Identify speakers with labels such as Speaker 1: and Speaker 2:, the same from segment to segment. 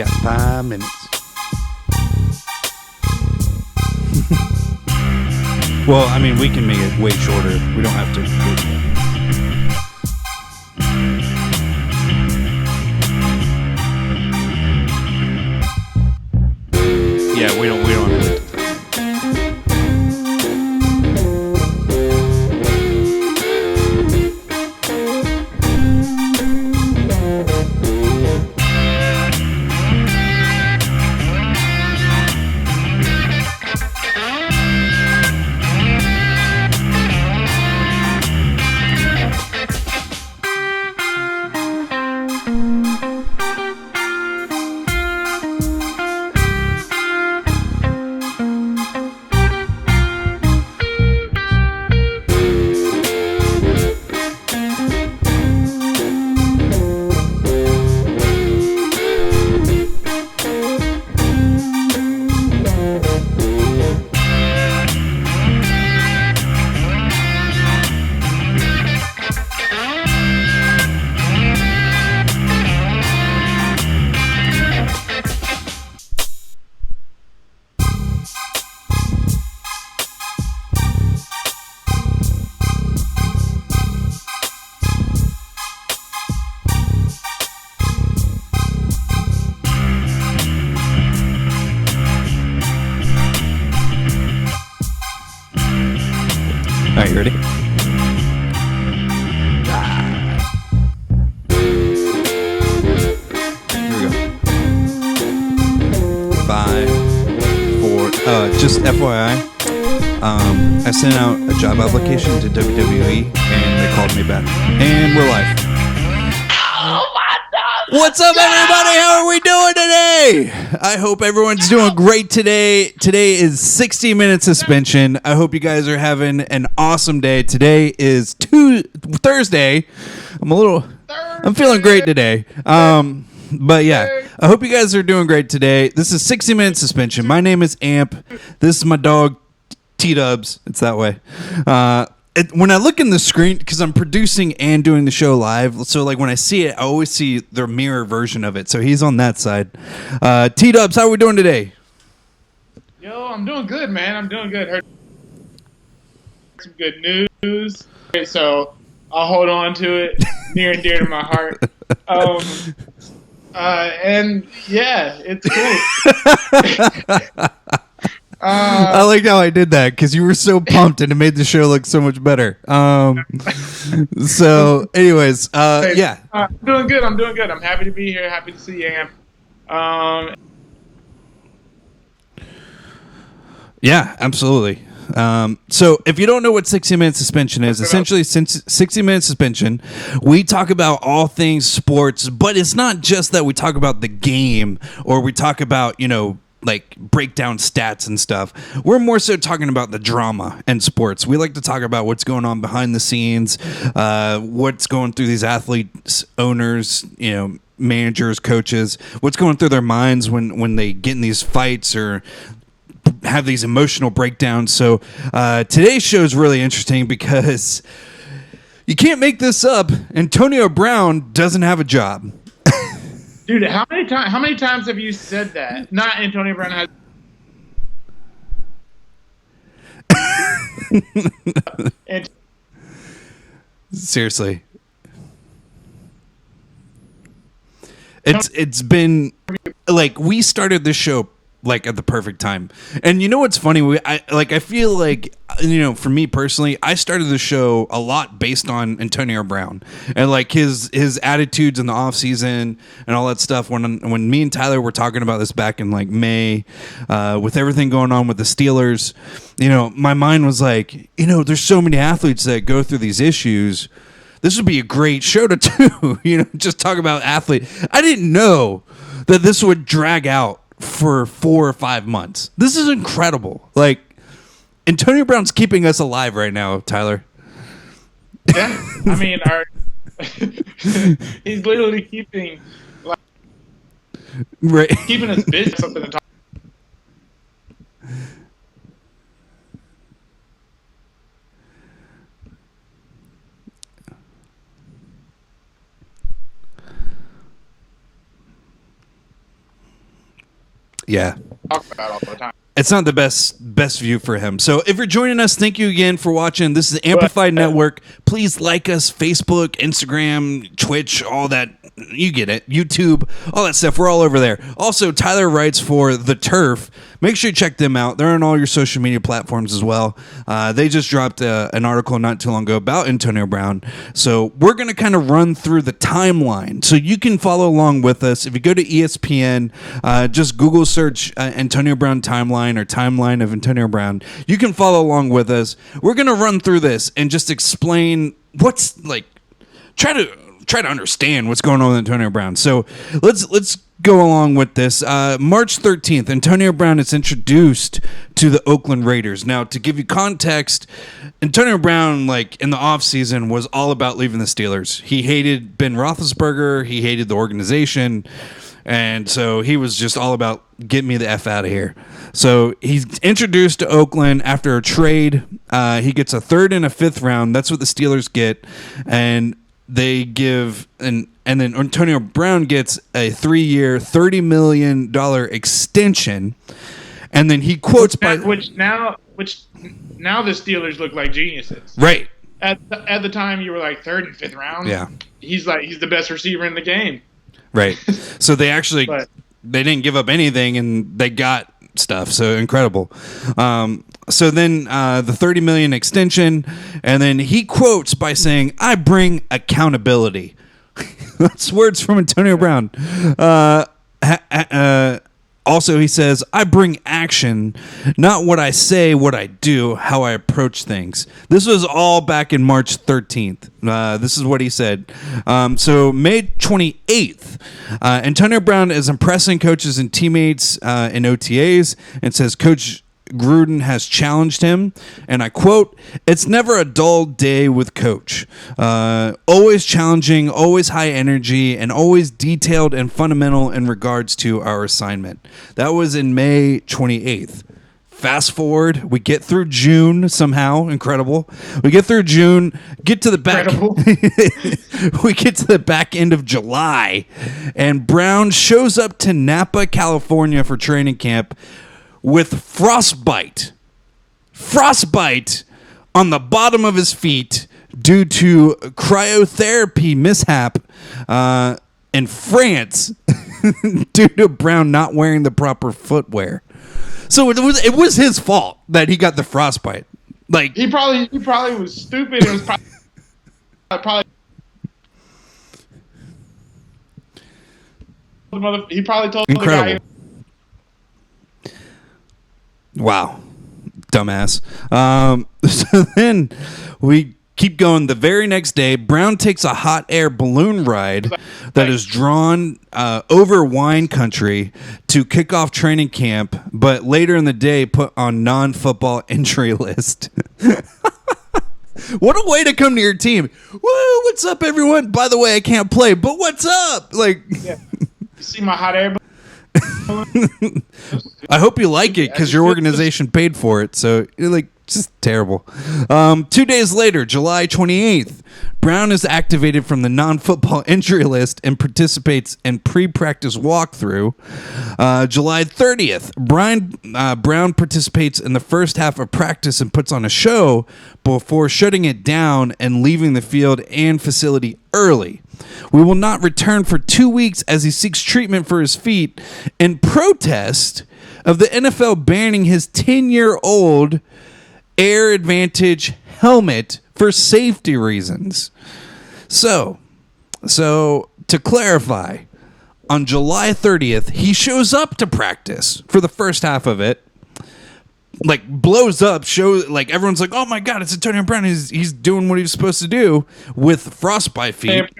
Speaker 1: got 5 minutes. Well, I mean, we can make it way shorter. We don't have to. Yeah, we don't have to. All right, you ready? Here we go. 5, 4. Just FYI, I sent out a job application to WWE, and they called me back. And we're live. What's up, everybody? How are we doing today? I hope everyone's doing great today. Today is 60-minute suspension. I hope you guys are having an awesome day. Today is Thursday. I'm feeling great today. But yeah, I hope you guys are doing great today. This is 60-minute suspension. My name is Amp. This is my dog, T-Dubs. It's that way. When I look in the screen, because I'm producing and doing the show live, so like when I see it, I always see the mirror version of it. So he's on that side. T-Dubs, how are we doing today?
Speaker 2: Yo, I'm doing good, man. I'm doing good. Heard some good news, so I'll hold on to it near and dear to my heart. And yeah, it's cool.
Speaker 1: I like how I did that because you were so pumped and it made the show look so much better. So, anyways, yeah.
Speaker 2: I'm doing good. I'm happy to be here. Happy to see you, Amp.
Speaker 1: Yeah, absolutely. So if you don't know what 60-minute suspension is, essentially 60-minute suspension, we talk about all things sports, but it's not just that we talk about the game or we talk about, like break down stats and stuff. We're more so talking about the drama in sports. We like to talk about what's going on behind the scenes, what's going through these athletes, owners, managers, coaches, what's going through their minds when they get in these fights or have these emotional breakdowns. So today's show is really interesting because you can't make this up. Antonio Brown doesn't have a job.
Speaker 2: Dude, how many times have you said that? Not Antonio Brown has.
Speaker 1: Seriously, it's been like we started this show like at the perfect time, and you know what's funny? I feel like for me personally, I started the show a lot based on Antonio Brown and like his attitudes in the off season and all that stuff. When me and Tyler were talking about this back in like May, with everything going on with the Steelers, my mind was like, there's so many athletes that go through these issues. This would be a great show to do. Just talk about athlete. I didn't know that this would drag out for 4 or 5 months. This is incredible. Like, Antonio Brown's keeping us alive right now, Tyler.
Speaker 2: Yeah, I mean, he's literally keeping us busy. Something to talk.
Speaker 1: Yeah.
Speaker 2: talk about all the time.
Speaker 1: It's not the best view for him. So if you're joining us, thank you again for watching. This is Amplified Network. Please like us, Facebook, Instagram, Twitch, all that. You get it. YouTube, all that stuff. We're all over there. Also, Tyler writes for The Turf. Make sure you check them out. They're on all your social media platforms as well. They just dropped an article not too long ago about Antonio Brown. So we're going to kind of run through the timeline so you can follow along with us. If you go to ESPN, just Google search Antonio Brown timeline or timeline of Antonio Brown. You can follow along with us. We're going to run through this and just explain what's like, try to understand what's going on with Antonio Brown. So let's go along with this. March 13th, Antonio Brown is introduced to the Oakland Raiders. Now, to give you context, Antonio Brown, like in the offseason, was all about leaving the Steelers. He hated Ben Roethlisberger. He hated the organization. And so he was just all about get me the F out of here. So he's introduced to Oakland after a trade. He gets a third and a fifth round. That's what the Steelers get. And they give and then Antonio Brown gets a 3-year, $30 million extension, and then he quotes
Speaker 2: which now the Steelers look like geniuses.
Speaker 1: Right.
Speaker 2: At the time, you were like third and fifth round.
Speaker 1: Yeah. He's
Speaker 2: the best receiver in the game.
Speaker 1: Right. So they actually they didn't give up anything, and they got stuff. So incredible. So then the $30 million extension, and then he quotes by saying, "I bring accountability." That's words from Antonio Brown. Also, he says, "I bring action, not what I say, what I do, how I approach things." This was all back in March 13th. This is what he said. So May 28th, Antonio Brown is impressing coaches and teammates in OTAs and says Coach Gruden has challenged him, and I quote, "It's never a dull day with Coach. Always challenging, always high energy, and always detailed and fundamental in regards to our assignment." That was in May 28th. Fast forward, we get through June somehow. Incredible. We get through June, get to the back. We get to the back end of July, and Brown shows up to Napa, California for training camp with frostbite on the bottom of his feet due to cryotherapy mishap in France due to Brown not wearing the proper footwear. So it was his fault that he got the frostbite. Like
Speaker 2: he probably was stupid. It was probably he probably told
Speaker 1: incredible.
Speaker 2: the guy.
Speaker 1: Wow. Dumbass. So then we keep going. The very next day, Brown takes a hot air balloon ride that is drawn over wine country to kick off training camp, but later in the day put on non-football injury list. What a way to come to your team. Woo, what's up, everyone? By the way, I can't play, but what's up? Like,
Speaker 2: yeah. You see my hot air balloon?
Speaker 1: I hope you like it because your organization paid for it. So you're like, just terrible. 2 days later, July 28th, Brown is activated from the non-football injury list and participates in pre-practice walkthrough. July 30th, Brown participates in the first half of practice and puts on a show before shutting it down and leaving the field and facility early. We will not return for 2 weeks as he seeks treatment for his feet in protest of the NFL banning his 10-year-old Air Advantage helmet for safety reasons. So to clarify, on July 30th, he shows up to practice for the first half of it, like blows up, like everyone's like, "Oh my God, it's Antonio Brown. He's doing what he's supposed to do with frostbite feet,"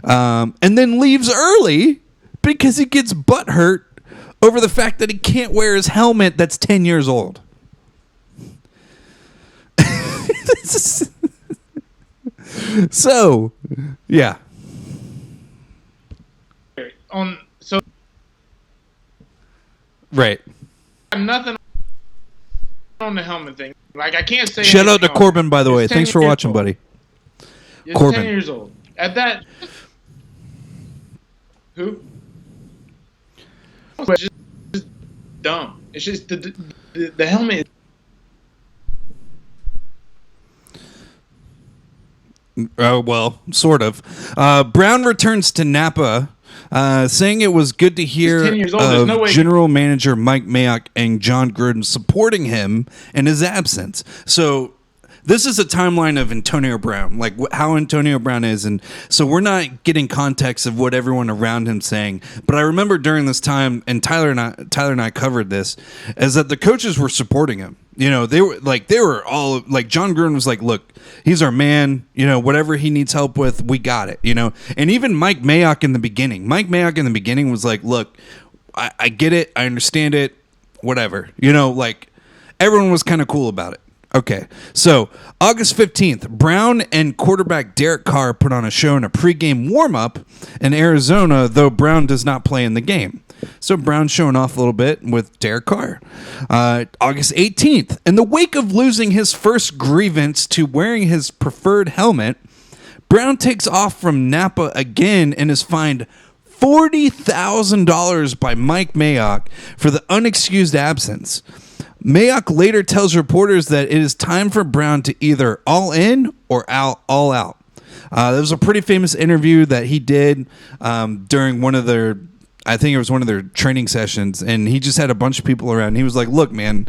Speaker 1: and then leaves early because he gets butthurt over the fact that he can't wear his helmet that's 10 years old. So, yeah. Right.
Speaker 2: Nothing on the helmet thing. Like, I can't say.
Speaker 1: Shout out to Corbin, by the way. Thanks for watching, buddy.
Speaker 2: Corbin. 10 years old. At that. Who? Just dumb. It's just the helmet.
Speaker 1: Well, sort of. Brown returns to Napa, saying it was good to hear
Speaker 2: He's 10 years old. There's
Speaker 1: of
Speaker 2: no way-
Speaker 1: General Manager Mike Mayock and John Gruden supporting him in his absence. So this is a timeline of Antonio Brown, like how Antonio Brown is. And so we're not getting context of what everyone around him saying. But I remember during this time, and Tyler and I covered this, is that the coaches were supporting him. You know, they were all like, John Gruden was like, look, he's our man, you know, whatever he needs help with, we got it, you know. And even Mike Mayock in the beginning was like, look, I get it, I understand it, whatever, you know, like everyone was kind of cool about it. Okay, so August 15th, Brown and quarterback Derek Carr put on a show in a pregame warm-up in Arizona, though Brown does not play in the game. So Brown's showing off a little bit with Derek Carr. August 18th, in the wake of losing his first grievance to wearing his preferred helmet, Brown takes off from Napa again and is fined $40,000 by Mike Mayock for the unexcused absence. Mayock later tells reporters that it is time for Brown to either all in or all out. There was a pretty famous interview that he did during one of their, I think it was one of their training sessions, and he just had a bunch of people around. He was like, look, man,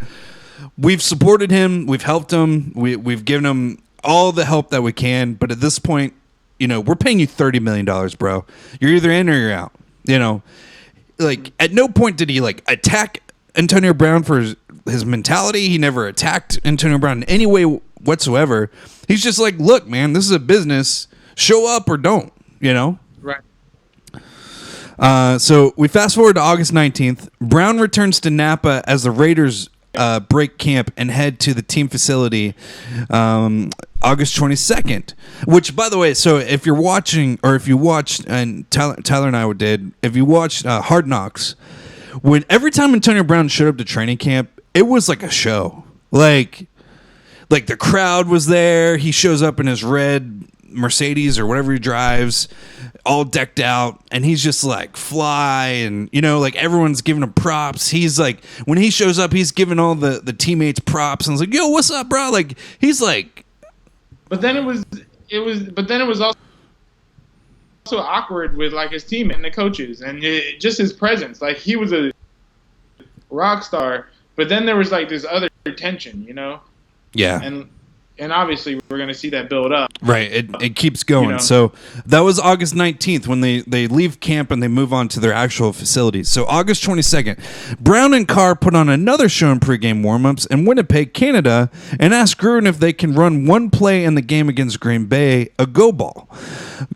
Speaker 1: we've supported him, we've helped him, we've given him all the help that we can, but at this point, you know, we're paying you $30 million, bro. You're either in or you're out. You know, like at no point did he like attack Antonio Brown for his mentality. He never attacked Antonio Brown in any way whatsoever. He's just like, look, man, this is a business. Show up or don't, you know?
Speaker 2: Right.
Speaker 1: So we fast forward to August 19th. Brown returns to Napa as the Raiders break camp and head to the team facility August 22nd. Which, by the way, so if you're watching, or if you watched, and Tyler and I did, if you watched Hard Knocks, when every time Antonio Brown showed up to training camp, it was like a show. Like the crowd was there. He shows up in his red Mercedes or whatever he drives, all decked out, and he's just like fly, and you know, like everyone's giving him props. He's like, when he shows up, he's giving all the teammates props, and it's like, yo, what's up, bro? Like he's like,
Speaker 2: but then it was also awkward with like his team and the coaches and just his presence. Like he was a rock star, but then there was like this other tension, you know?
Speaker 1: yeah.
Speaker 2: And obviously we're going to see that build up.
Speaker 1: Right. It keeps going.
Speaker 2: You know.
Speaker 1: So that was August 19th when they leave camp and they move on to their actual facilities. So August 22nd, Brown and Carr put on another show in pregame warmups in Winnipeg, Canada, and asked Gruden if they can run one play in the game against Green Bay, a go ball.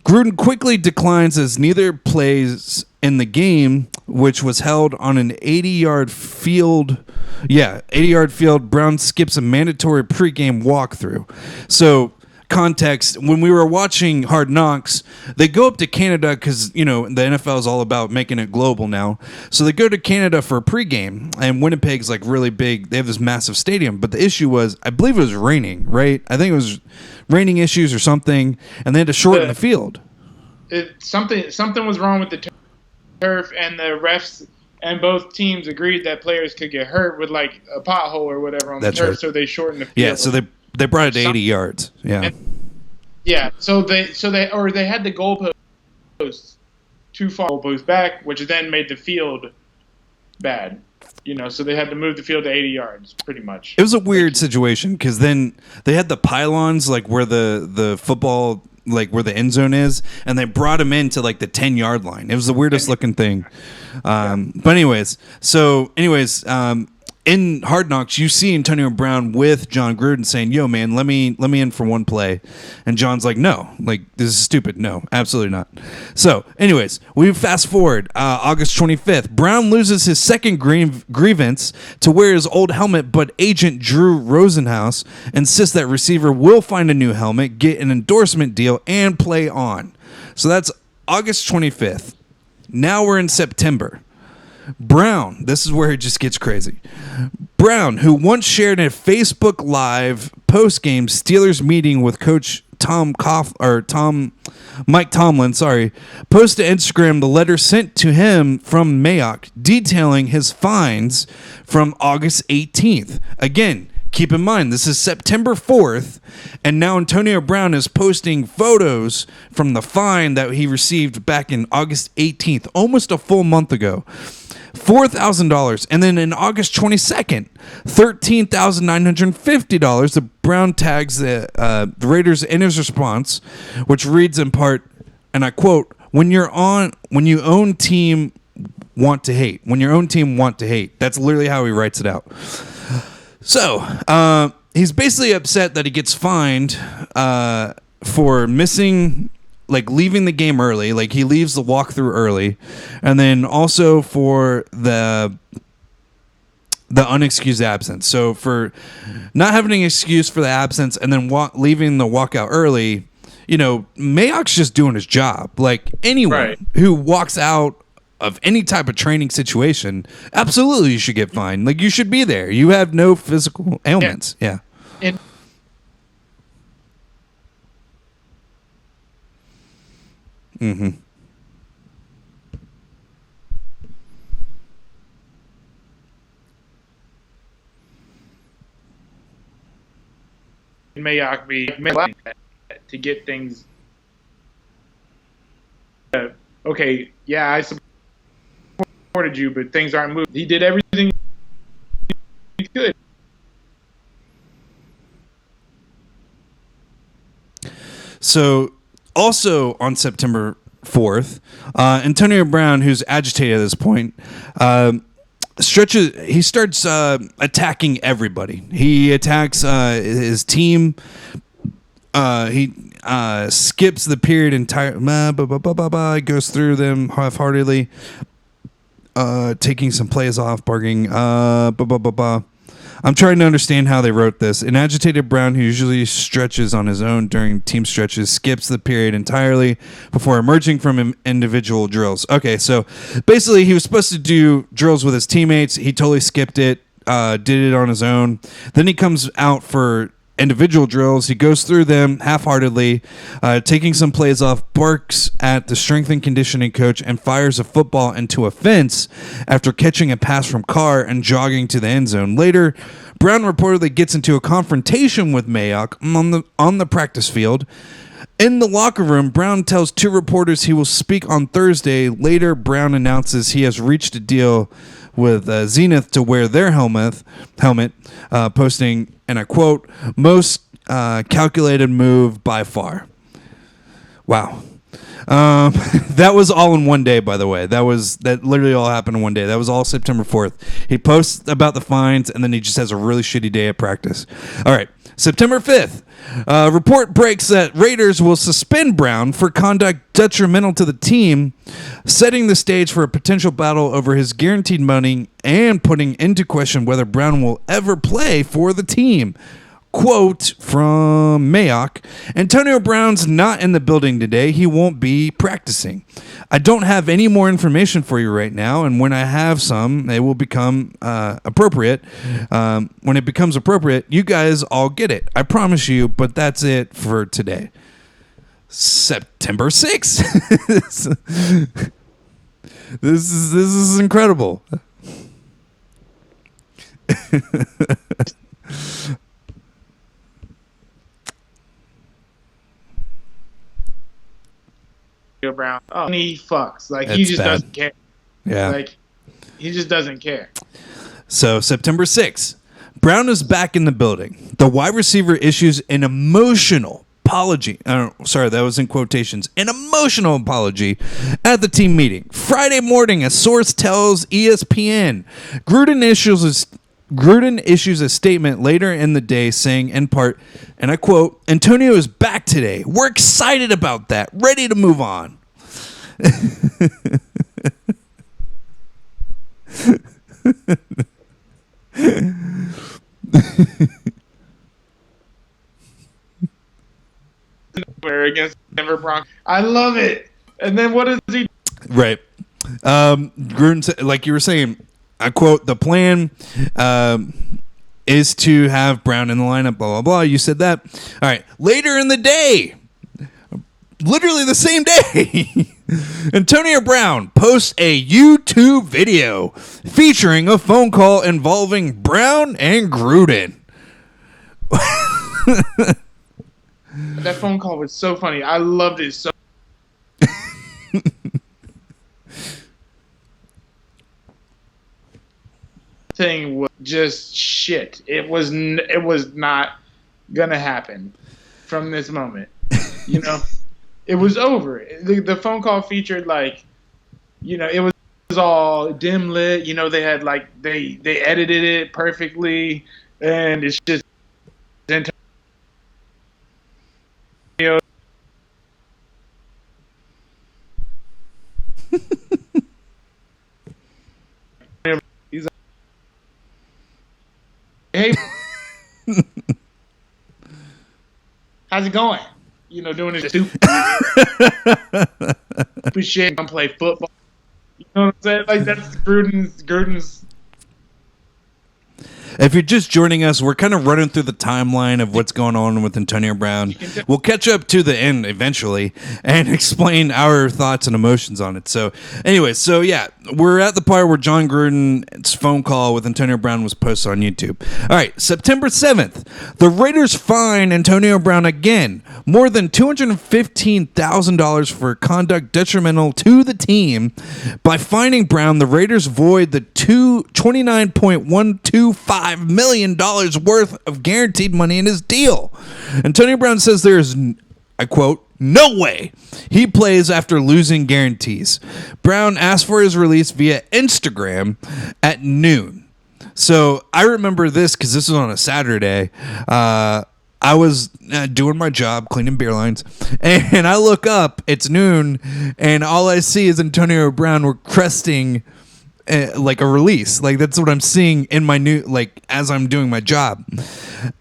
Speaker 1: Gruden quickly declines as neither plays in the game, which was held on an 80-yard field. Yeah, 80-yard field. Brown skips a mandatory pregame walkthrough. So, context, when we were watching Hard Knocks, they go up to Canada because, you know, the NFL is all about making it global now. So they go to Canada for a pregame, and Winnipeg's like really big. They have this massive stadium. But the issue was, I believe it was raining, right? I think it was raining issues or something, and they had to shorten the field.
Speaker 2: Something was wrong with the turf, and the refs and both teams agreed that players could get hurt with like a pothole or whatever on the turf, right. So they shortened the field.
Speaker 1: Yeah, so they brought it to 80 yards. Yeah.
Speaker 2: So they had the goalposts too far goalposts back, which then made the field bad. You know, so they had to move the field to 80 yards, pretty much.
Speaker 1: It was a weird situation because then they had the pylons like where the football, like where the end zone is, and they brought him into like the 10-yard line. It was the weirdest looking thing. But anyways, in Hard Knocks, you see Antonio Brown with John Gruden saying, yo, man, let me in for one play. And John's like, no, like, this is stupid. No, absolutely not. So, anyways, we fast forward, August 25th. Brown loses his second grievance to wear his old helmet, but agent Drew Rosenhaus insists that receiver will find a new helmet, get an endorsement deal, and play on. So that's August 25th. Now we're in September. Brown, this is where it just gets crazy. Brown, who once shared a Facebook Live post-game Steelers meeting with Coach Mike Tomlin, posted to Instagram the letter sent to him from Mayock detailing his fines from August 18th. Again, keep in mind, this is September 4th, and now Antonio Brown is posting photos from the fine that he received back in August 18th, almost a full month ago. $4,000. And then in August 22nd, $13,950. The Brown tags the Raiders in his response, which reads in part, and I quote, when your own team want to hate. When your own team want to hate. That's literally how he writes it out. So, he's basically upset that he gets fined for missing, like, leaving the game early. Like, he leaves the walkthrough early. And then also for the unexcused absence. So, for not having an excuse for the absence and then leaving the walkout early, you know, Mayock's just doing his job. Like, anyone who walks out of any type of training situation, absolutely you should get fined. Like, you should be there. You have no physical ailments. Yeah. Mm-hmm.
Speaker 2: Mayock be to get things. Okay, yeah, I supported you, but things aren't moving. He did everything he could.
Speaker 1: So, also on September 4th, Antonio Brown, who's agitated at this point, he starts attacking everybody. He attacks his team. He skips the period entirely. Goes through them half-heartedly, taking some plays off, barking. I'm trying to understand how they wrote this. An agitated Brown who usually stretches on his own during team stretches skips the period entirely before emerging from individual drills. Okay, so basically he was supposed to do drills with his teammates. He totally skipped it, did it on his own. Then he comes out for individual drills. He goes through them half-heartedly, taking some plays off, barks at the strength and conditioning coach, and fires a football into a fence after catching a pass from Carr and jogging to the end zone. Later, Brown reportedly gets into a confrontation with Mayock on the practice field. In the locker room, Brown tells two reporters he will speak on Thursday. Later, Brown announces he has reached a deal with Zenith to wear their helmet, posting, and I quote, most calculated move by far. Wow. That was all in one day, by the way. That literally all happened in one day. That was all September 4th. He posts about the fines, and then he just has a really shitty day at practice. All right. September 5th. Report breaks that Raiders will suspend Brown for conduct detrimental to the team, setting the stage for a potential battle over his guaranteed money and putting into question whether Brown will ever play for the team. Quote from Mayock, Antonio Brown's not in the building today. He won't be practicing. I don't have any more information for you right now, and when I have some, it will become appropriate. When it becomes appropriate, you guys all get it. I promise you, but that's it for today. September 6th. This is incredible.
Speaker 2: Brown. Oh, he fucks. Like, he just doesn't care.
Speaker 1: Yeah.
Speaker 2: Like, he just doesn't care.
Speaker 1: So, September 6th, Brown is back in the building. The wide receiver issues an emotional apology. Sorry, that was in quotations. An emotional apology at the team meeting. Friday morning, a source tells ESPN Gruden issues a statement later in the day saying, in part, and I quote, Antonio is back today. We're excited about that. Ready to move on.
Speaker 2: Against Denver Broncos. I love it. And then what does he do?
Speaker 1: Right. Gruden, like you were saying, I quote, the plan is to have Brown in the lineup, blah, blah, blah. You said that. All right. Later in the day, literally the same day, Antonio Brown posts a YouTube video featuring a phone call involving Brown and Gruden.
Speaker 2: That phone call was so funny. I loved it so. Thing was just shit. It was not gonna happen from this moment. You know, it was over. The phone call featured like, you know, it was all dim lit. You know, they had like they edited it perfectly, and it's just he's like, hey, how's it going? You know, doing this stupid shit. I'm play football. You know what I'm saying? Like that's Gruden's.
Speaker 1: If you're just joining us, we're kind of running through the timeline of what's going on with Antonio Brown. We'll catch up to the end eventually and explain our thoughts and emotions on it. So, anyway, yeah, we're at the part where John Gruden's phone call with Antonio Brown was posted on YouTube. All right, September 7th, the Raiders fine Antonio Brown again, more than $215,000 for conduct detrimental to the team. By fining Brown, the Raiders void the $29.125 million worth of guaranteed money in his deal. Antonio Brown says there is, I quote, no way he plays after losing guarantees. Brown asked for his release via Instagram at noon. So I remember this because this was on a Saturday. I was doing my job, cleaning beer lines, and I look up, it's noon, and all I see is Antonio Brown requesting like a release. Like that's what I'm seeing in my new, like as I'm doing my job.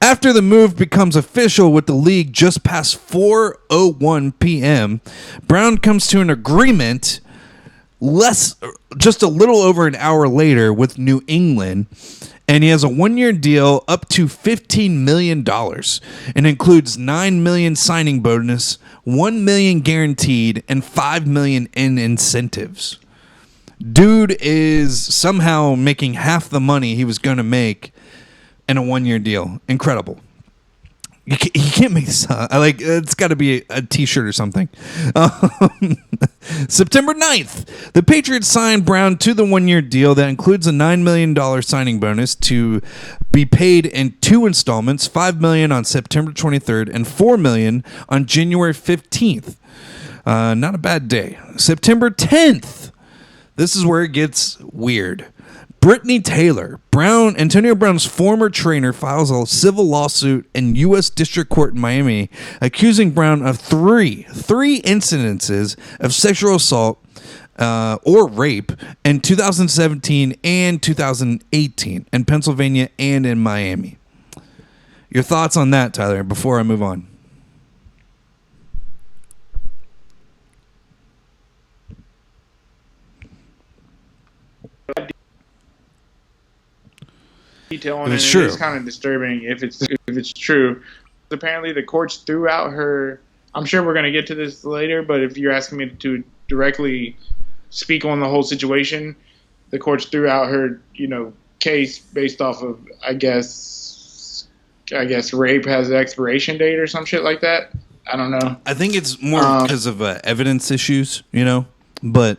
Speaker 1: After the move becomes official with the league just past 4:01 p.m., Brown comes to an agreement just a little over an hour later with New England, and he has a 1-year deal up to $15 million and includes $9 million signing bonus, $1 million guaranteed, and $5 million in incentives. Dude is somehow making half the money he was going to make in a 1-year deal. Incredible. He can't make this up. It's got to be a t-shirt or something. September 9th, the Patriots signed Brown to the 1-year deal that includes a $9 million signing bonus to be paid in 2 installments, $5 million on September 23rd and $4 million on January 15th. Not a bad day. September 10th. This is where it gets weird. Brittany Taylor, Antonio Brown's former trainer, files a civil lawsuit in U.S. District Court in Miami, accusing Brown of three incidences of sexual assault or rape in 2017 and 2018 in Pennsylvania and in Miami. Your thoughts on that, Tyler, before I move on?
Speaker 2: Detail on it. It's kind of disturbing if it's true. Apparently, the courts threw out her. I'm sure we're going to get to this later, but if you're asking me to directly speak on the whole situation, the courts threw out her, case based off of, I guess rape has an expiration date or some shit like that. I don't know.
Speaker 1: I think it's more because of evidence issues, but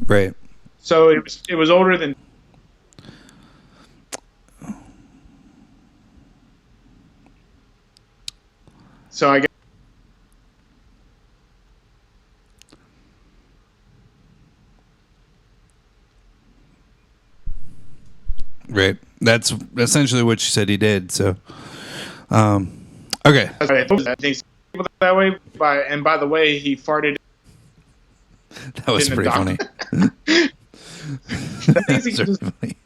Speaker 1: right.
Speaker 2: So it was older than. So I guess.
Speaker 1: Right. That's essentially what she said he did. So, okay.
Speaker 2: I think that way. By the way, he farted.
Speaker 1: That was pretty funny.
Speaker 2: That's really funny.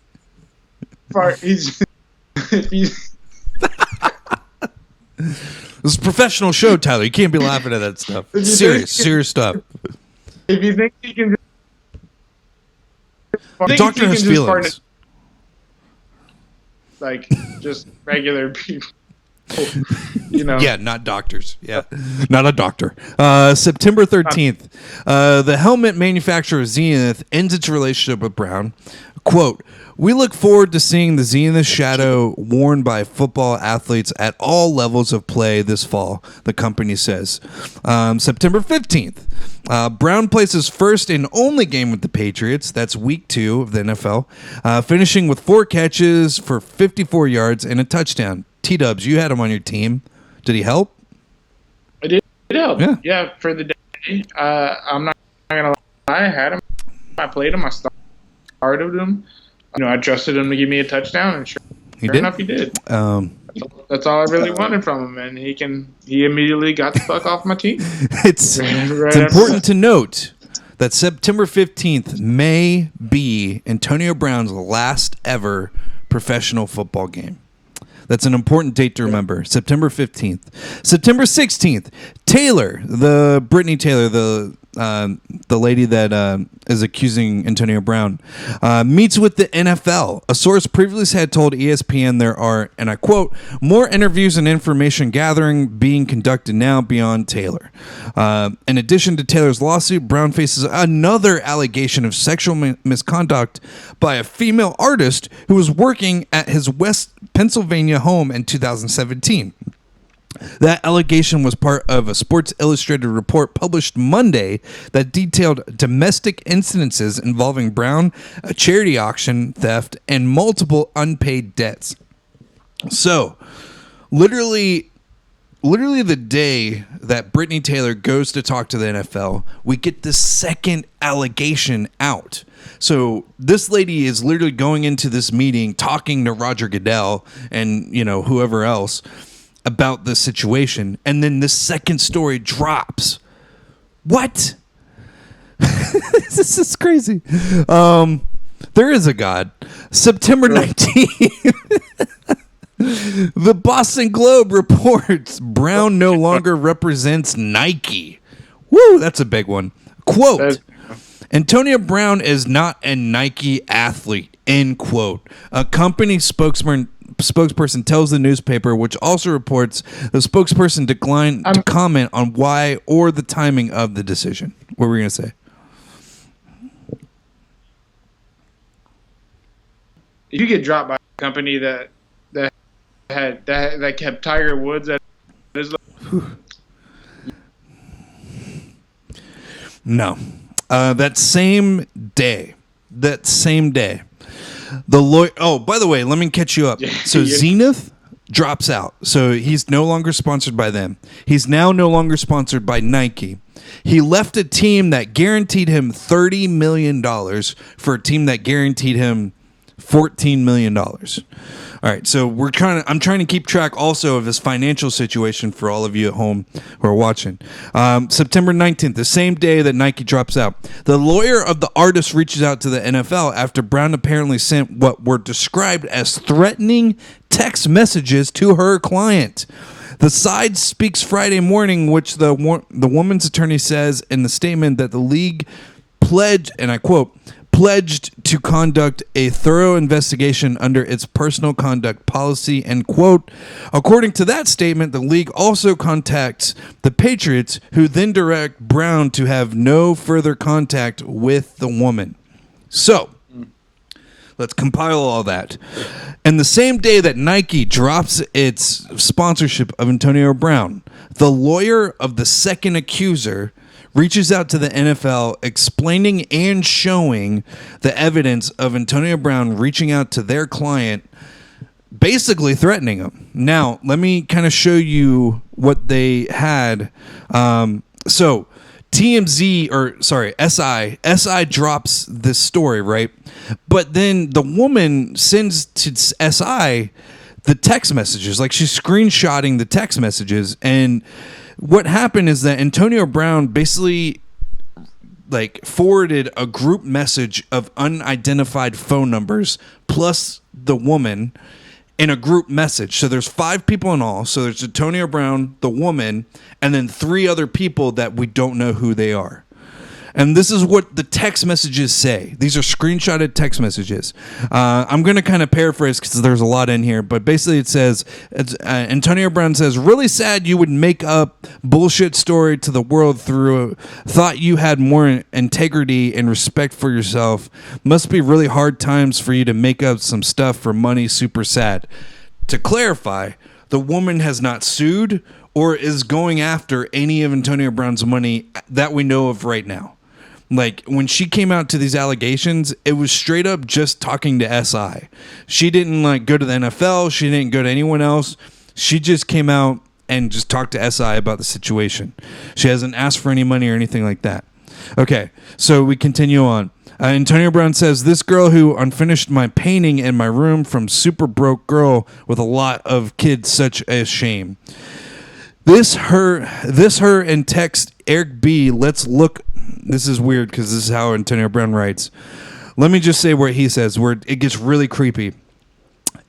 Speaker 1: This is a professional show, Tyler. You can't be laughing at that stuff. Serious stuff.
Speaker 2: If you think he can,
Speaker 1: the doctor has feelings.
Speaker 2: like just regular people. You know.
Speaker 1: Yeah, not doctors. Yeah, not a doctor. September 13th, the helmet manufacturer Zenith ends its relationship with Brown. Quote, "We look forward to seeing the Zenith shadow worn by football athletes at all levels of play this fall," the company says. September 15th, Brown plays his first and only game with the Patriots. That's week 2 of the NFL, finishing with 4 catches for 54 yards and a touchdown. T-Dubs, you had him on your team. Did he help?
Speaker 2: I did help.
Speaker 1: Yeah.
Speaker 2: Yeah, for the day. I'm not going to lie. I had him. I played him. I started him. You know, I trusted him to give me a touchdown, and sure enough, he did. That's all I really wanted from him, and he immediately got the fuck off my team.
Speaker 1: It's important to note that September 15th may be Antonio Brown's last ever professional football game. That's an important date to remember. September 15th. September 16th, Brittany Taylor, the lady that is accusing Antonio Brown, meets with the NFL. A source previously had told ESPN there are, and I quote, "more interviews and information gathering being conducted now beyond Taylor." In addition to Taylor's lawsuit, Brown faces another allegation of sexual misconduct by a female artist who was working at his West Pennsylvania home in 2017. That allegation was part of a Sports Illustrated report published Monday that detailed domestic incidences involving Brown, a charity auction, theft, and multiple unpaid debts. So, literally the day that Brittany Taylor goes to talk to the NFL, we get the second allegation out. So this lady is literally going into this meeting talking to Roger Goodell and, you know, whoever else about the situation, and then the second story drops. What? This is crazy. There is a God. September 19th. The Boston Globe reports Brown no longer represents Nike. Woo, that's a big one. Quote, "Antonio Brown is not a Nike athlete," end quote. A company spokesperson tells the newspaper, which also reports the spokesperson declined to comment on why or the timing of the decision. What were you going to say?
Speaker 2: If you get dropped by a company that kept Tiger Woods at his
Speaker 1: No. That same day, the lawyer. Oh, by the way, let me catch you up. So Zenith drops out. So he's no longer sponsored by them. He's now no longer sponsored by Nike. He left a team that guaranteed him $30 million for a team that guaranteed him $14 million. All right, so I'm trying to keep track also of his financial situation for all of you at home who are watching. September 19th, the same day that Nike drops out, the lawyer of the artist reaches out to the NFL after Brown apparently sent what were described as threatening text messages to her client. The side speaks Friday morning, which the woman's attorney says in the statement that the league pledged, and I quote, "pledged to conduct a thorough investigation under its personal conduct policy," end quote. According to that statement, the league also contacts the Patriots, who then direct Brown to have no further contact with the woman. So, let's compile all that. And the same day that Nike drops its sponsorship of Antonio Brown, the lawyer of the second accuser reaches out to the NFL explaining and showing the evidence of Antonio Brown reaching out to their client, basically threatening him. Now, let me kind of show you what they had. So SI drops this story, right? But then the woman sends to SI the text messages, like she's screenshotting the text messages. And what happened is that Antonio Brown basically forwarded a group message of unidentified phone numbers plus the woman in a group message. So there's 5 people in all. So there's Antonio Brown, the woman, and then 3 other people that we don't know who they are. And this is what the text messages say. These are screenshotted text messages. I'm going to kind of paraphrase because there's a lot in here, but basically it says, Antonio Brown says, really sad you would make up bullshit story to the world through thought you had more integrity and respect for yourself. Must be really hard times for you to make up some stuff for money. Super sad. To clarify, the woman has not sued or is going after any of Antonio Brown's money that we know of right now. Like, when she came out to these allegations, it was straight up just talking to SI. She didn't, like, go to the NFL. She didn't go to anyone else. She just came out and just talked to SI about the situation. She hasn't asked for any money or anything like that. Okay, so we continue on. Antonio Brown says, this girl who unfinished my painting in my room from super broke girl with a lot of kids, such a shame. This her and text Eric B. Let's look. This is weird because this is how Antonio Brown writes. Let me just say where he says, where it gets really creepy.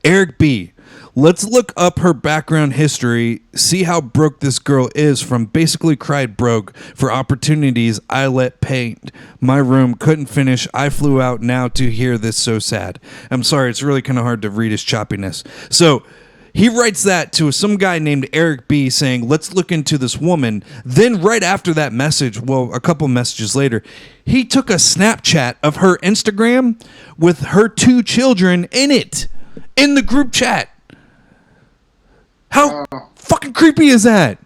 Speaker 1: Eric B. Let's look up her background history, see how broke this girl is from basically cried broke for opportunities I let paint my room, couldn't finish. I flew out now to hear this, so sad. I'm sorry, it's really kind of hard to read his choppiness. So he writes that to some guy named Eric B saying, let's look into this woman. Then right after that message, well, a couple messages later, he took a Snapchat of her Instagram with her 2 children in it, in the group chat. How fucking creepy is that?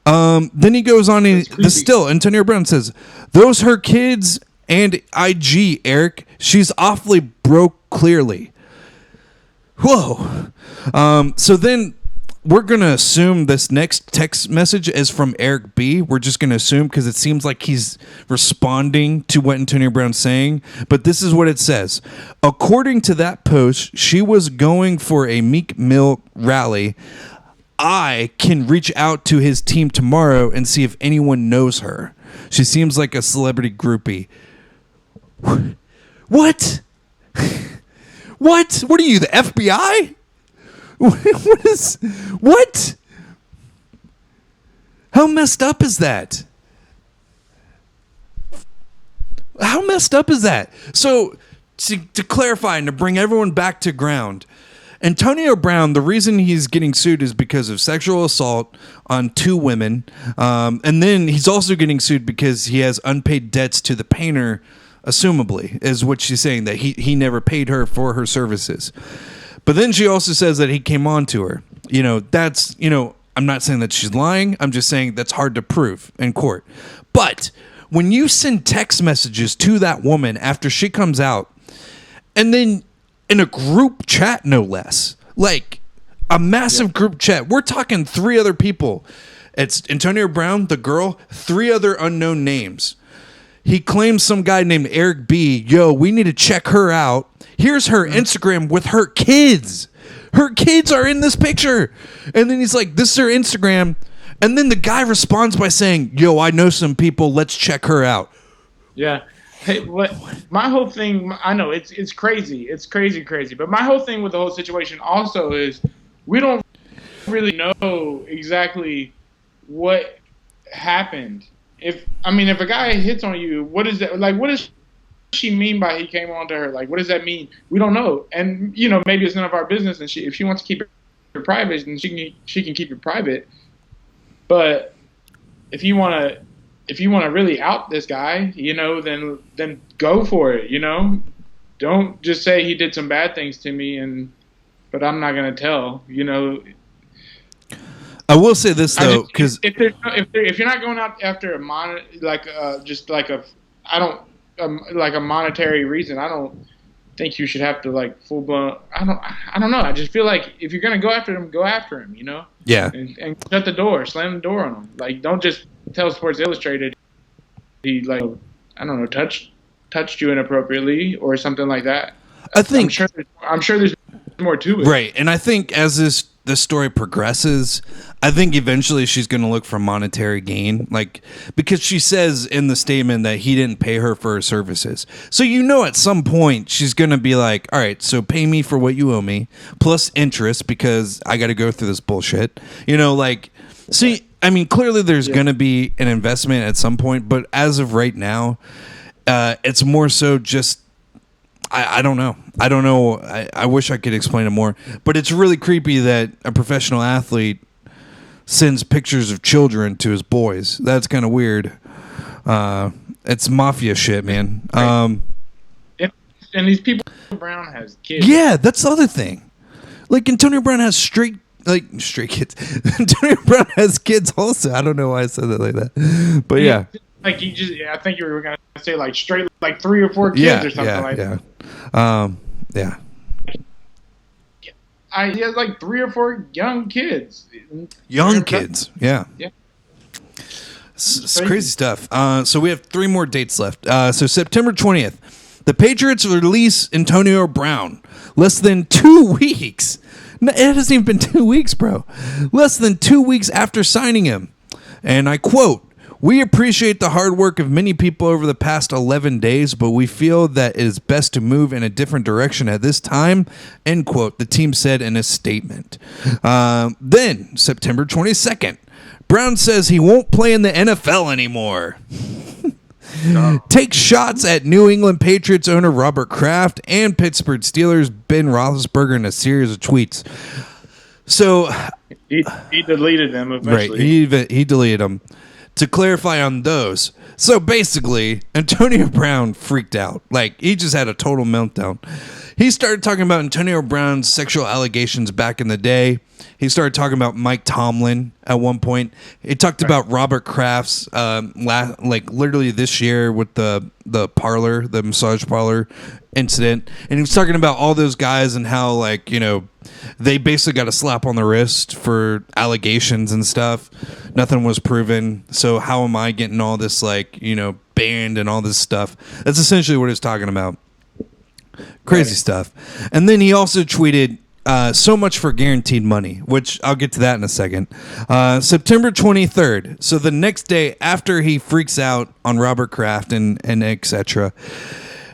Speaker 1: Then he goes on, Antonio Brown says, those her kids and IG, Eric. She's awfully broke, clearly. Whoa. So then we're going to assume this next text message is from Eric B. We're just going to assume because it seems like he's responding to what Antonio Brown's saying. But this is what it says. According to that post, she was going for a Meek Mill rally. I can reach out to his team tomorrow and see if anyone knows her. She seems like a celebrity groupie. What? What? What are you, the FBI? What? How messed up is that? How messed up is that? So, to clarify and to bring everyone back to ground, Antonio Brown, the reason he's getting sued is because of sexual assault on 2 women. And then he's also getting sued because he has unpaid debts to the painter, assumably, is what she's saying, that he never paid her for her services. But then she also says that he came on to her. That's, I'm not saying that she's lying. I'm just saying that's hard to prove in court. But when you send text messages to that woman after she comes out, and then in a group chat, no less, like a massive group chat, we're talking 3 other people. It's Antonio Brown, the girl, 3 other unknown names. He claims some guy named Eric B. Yo, we need to check her out. Here's her Instagram with her kids. Her kids are in this picture. And then he's like, this is her Instagram. And then the guy responds by saying, yo, I know some people. Let's check her out.
Speaker 2: Yeah. Hey, my whole thing, I know it's crazy. It's crazy. But my whole thing with the whole situation also is we don't really know exactly what happened. If a guy hits on you, what is that? Like, what does she mean by he came on to her? Like, what does that mean? We don't know. And, maybe it's none of our business. And if she wants to keep it private, then she can keep it private. But if you want to really out this guy, then go for it, Don't just say he did some bad things to me but I'm not going to tell,
Speaker 1: I will say this though, because
Speaker 2: if you're not going out after a monetary reason, I don't think you should have to like full blown. I don't know. I just feel like if you're gonna go after him, go after him.
Speaker 1: Yeah.
Speaker 2: And shut the door, slam the door on him. Like, don't just tell Sports Illustrated he touched you inappropriately or something like that.
Speaker 1: I think
Speaker 2: I'm sure there's more to it.
Speaker 1: Right, and I think as this story progresses, I think eventually she's going to look for monetary gain, because she says in the statement that he didn't pay her for her services. So at some point she's going to be like, all right, so pay me for what you owe me plus interest because I got to go through this bullshit. See, I mean, clearly there's going to be an investment at some point, but as of right now, it's more so just, I don't know. I don't know. I wish I could explain it more, but it's really creepy that a professional athlete sends pictures of children to his boys. That's kind of weird. It's mafia shit, man.
Speaker 2: And these people, Brown has kids.
Speaker 1: Yeah, that's the other thing. Like Antonio Brown has straight kids. Antonio Brown has kids also. I don't know why I said that like that, but yeah.
Speaker 2: Like I think you were gonna say like straight, like 3 or 4 kids or something like that.
Speaker 1: Yeah.
Speaker 2: He has like 3 or 4 young kids.
Speaker 1: Young kids, yeah.
Speaker 2: Yeah.
Speaker 1: It's crazy stuff. So we have 3 more dates left. So September 20th, the Patriots release Antonio Brown. Less than 2 weeks. It hasn't even been 2 weeks, bro. Less than 2 weeks after signing him. And I quote, "We appreciate the hard work of many people over the past 11 days, but we feel that it is best to move in a different direction at this time," end quote, the team said in a statement. Then, September 22nd, Brown says he won't play in the NFL anymore. Takes shots at New England Patriots owner Robert Kraft and Pittsburgh Steelers Ben Roethlisberger in a series of tweets. So
Speaker 2: he deleted them eventually.
Speaker 1: Right, he deleted them. To clarify on those, so basically, Antonio Brown freaked out. Like, he just had a total meltdown. He started talking about Antonio Brown's sexual allegations back in the day. He started talking about Mike Tomlin at one point. He talked about Robert Kraft's, like literally this year with the massage parlor incident. And he was talking about all those guys and how, like, you know, they basically got a slap on the wrist for allegations and stuff. Nothing was proven. So how am I getting all this, like, you know, banned and all this stuff? That's essentially what he was talking about. Crazy stuff. And then he also tweeted, so much for guaranteed money, which I'll get to that in a second. September 23rd. So the next day after he freaks out on Robert Kraft and etc.,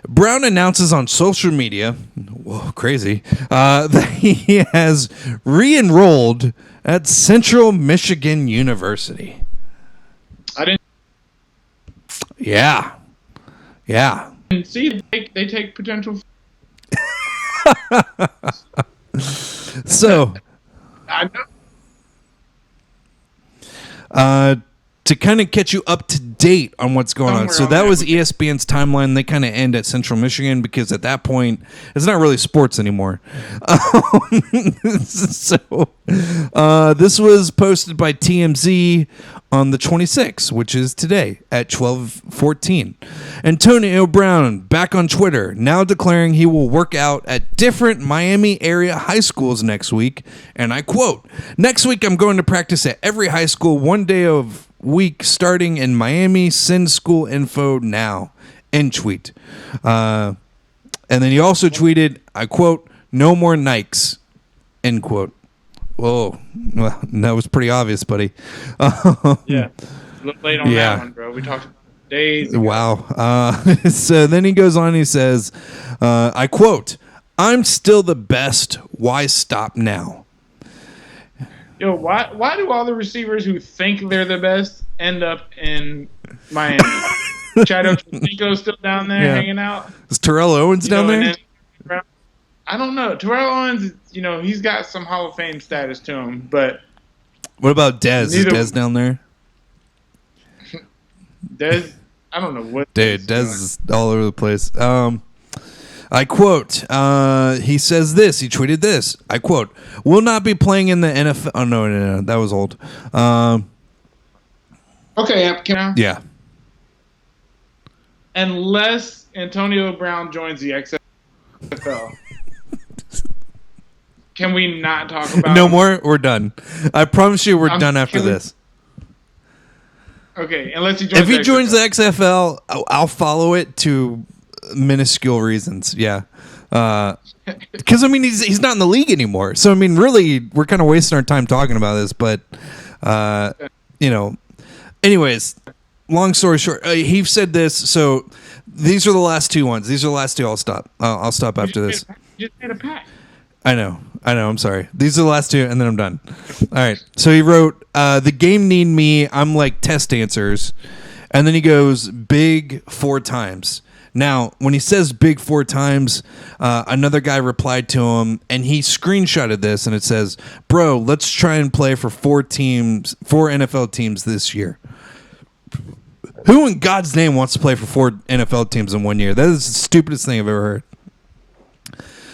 Speaker 1: Brown announces on social media, whoa, crazy, that he has re-enrolled at Central Michigan University.
Speaker 2: I didn't.
Speaker 1: Yeah.
Speaker 2: See, they take potential.
Speaker 1: So,
Speaker 2: I know.
Speaker 1: To kind of catch you up to date on what's going on. So that was ESPN's timeline. They kind of end at Central Michigan because at that point, it's not really sports anymore. So this was posted by TMZ on the 26th, which is today at 12:14. Antonio Brown back on Twitter, now declaring he will work out at different Miami area high schools next week. And I quote, "Next week, I'm going to practice at every high school one day of week starting in Miami. Send school info now," end tweet. And then he also tweeted, I quote, "No more Nikes," end quote. Whoa, well, that was pretty obvious, buddy.
Speaker 2: Yeah, late on that one, bro. We talked about days ago.
Speaker 1: Wow. So then he goes on and he says, I quote, "I'm still the best. Why stop now?"
Speaker 2: Yo, why do all the receivers who think they're the best end up in Miami? Chad Ochocinco's still down there hanging out.
Speaker 1: Is Terrell Owens down there?
Speaker 2: I don't know. Terrell Owens, you know, he's got some Hall of Fame status to him, but
Speaker 1: what about Dez? Is Dez down there?
Speaker 2: Dez, I don't know what.
Speaker 1: Dude, Dez is all over the place. I quote, he says this, he tweeted this, I quote, "Will not be playing in the NFL." Oh, no, that was old.
Speaker 2: Okay,
Speaker 1: yeah.
Speaker 2: Unless Antonio Brown joins the XFL. Can we not talk about
Speaker 1: No more? We're done. I promise you we're done after this.
Speaker 2: Okay, unless he joins
Speaker 1: If he joins the XFL, I'll follow it to minuscule reasons. Yeah. Because, I mean, he's not in the league anymore. So, I mean, really, we're kind of wasting our time talking about this. But, you know, anyways, long story short, he said this. So, these are the last two ones. These are the last two. I'll stop. I'll stop after this.
Speaker 2: Just made a pack.
Speaker 1: I know. I'm sorry. These are the last two, and then I'm done. All right. So he wrote, "The game need me. I'm like test answers," and then he goes, "Big 4 times." Now, when he says "big 4 times," another guy replied to him, and he screenshotted this, and it says, "Bro, let's try and play for 4 NFL teams this year." Who in God's name wants to play for 4 NFL teams in 1 year? That is the stupidest thing I've ever heard.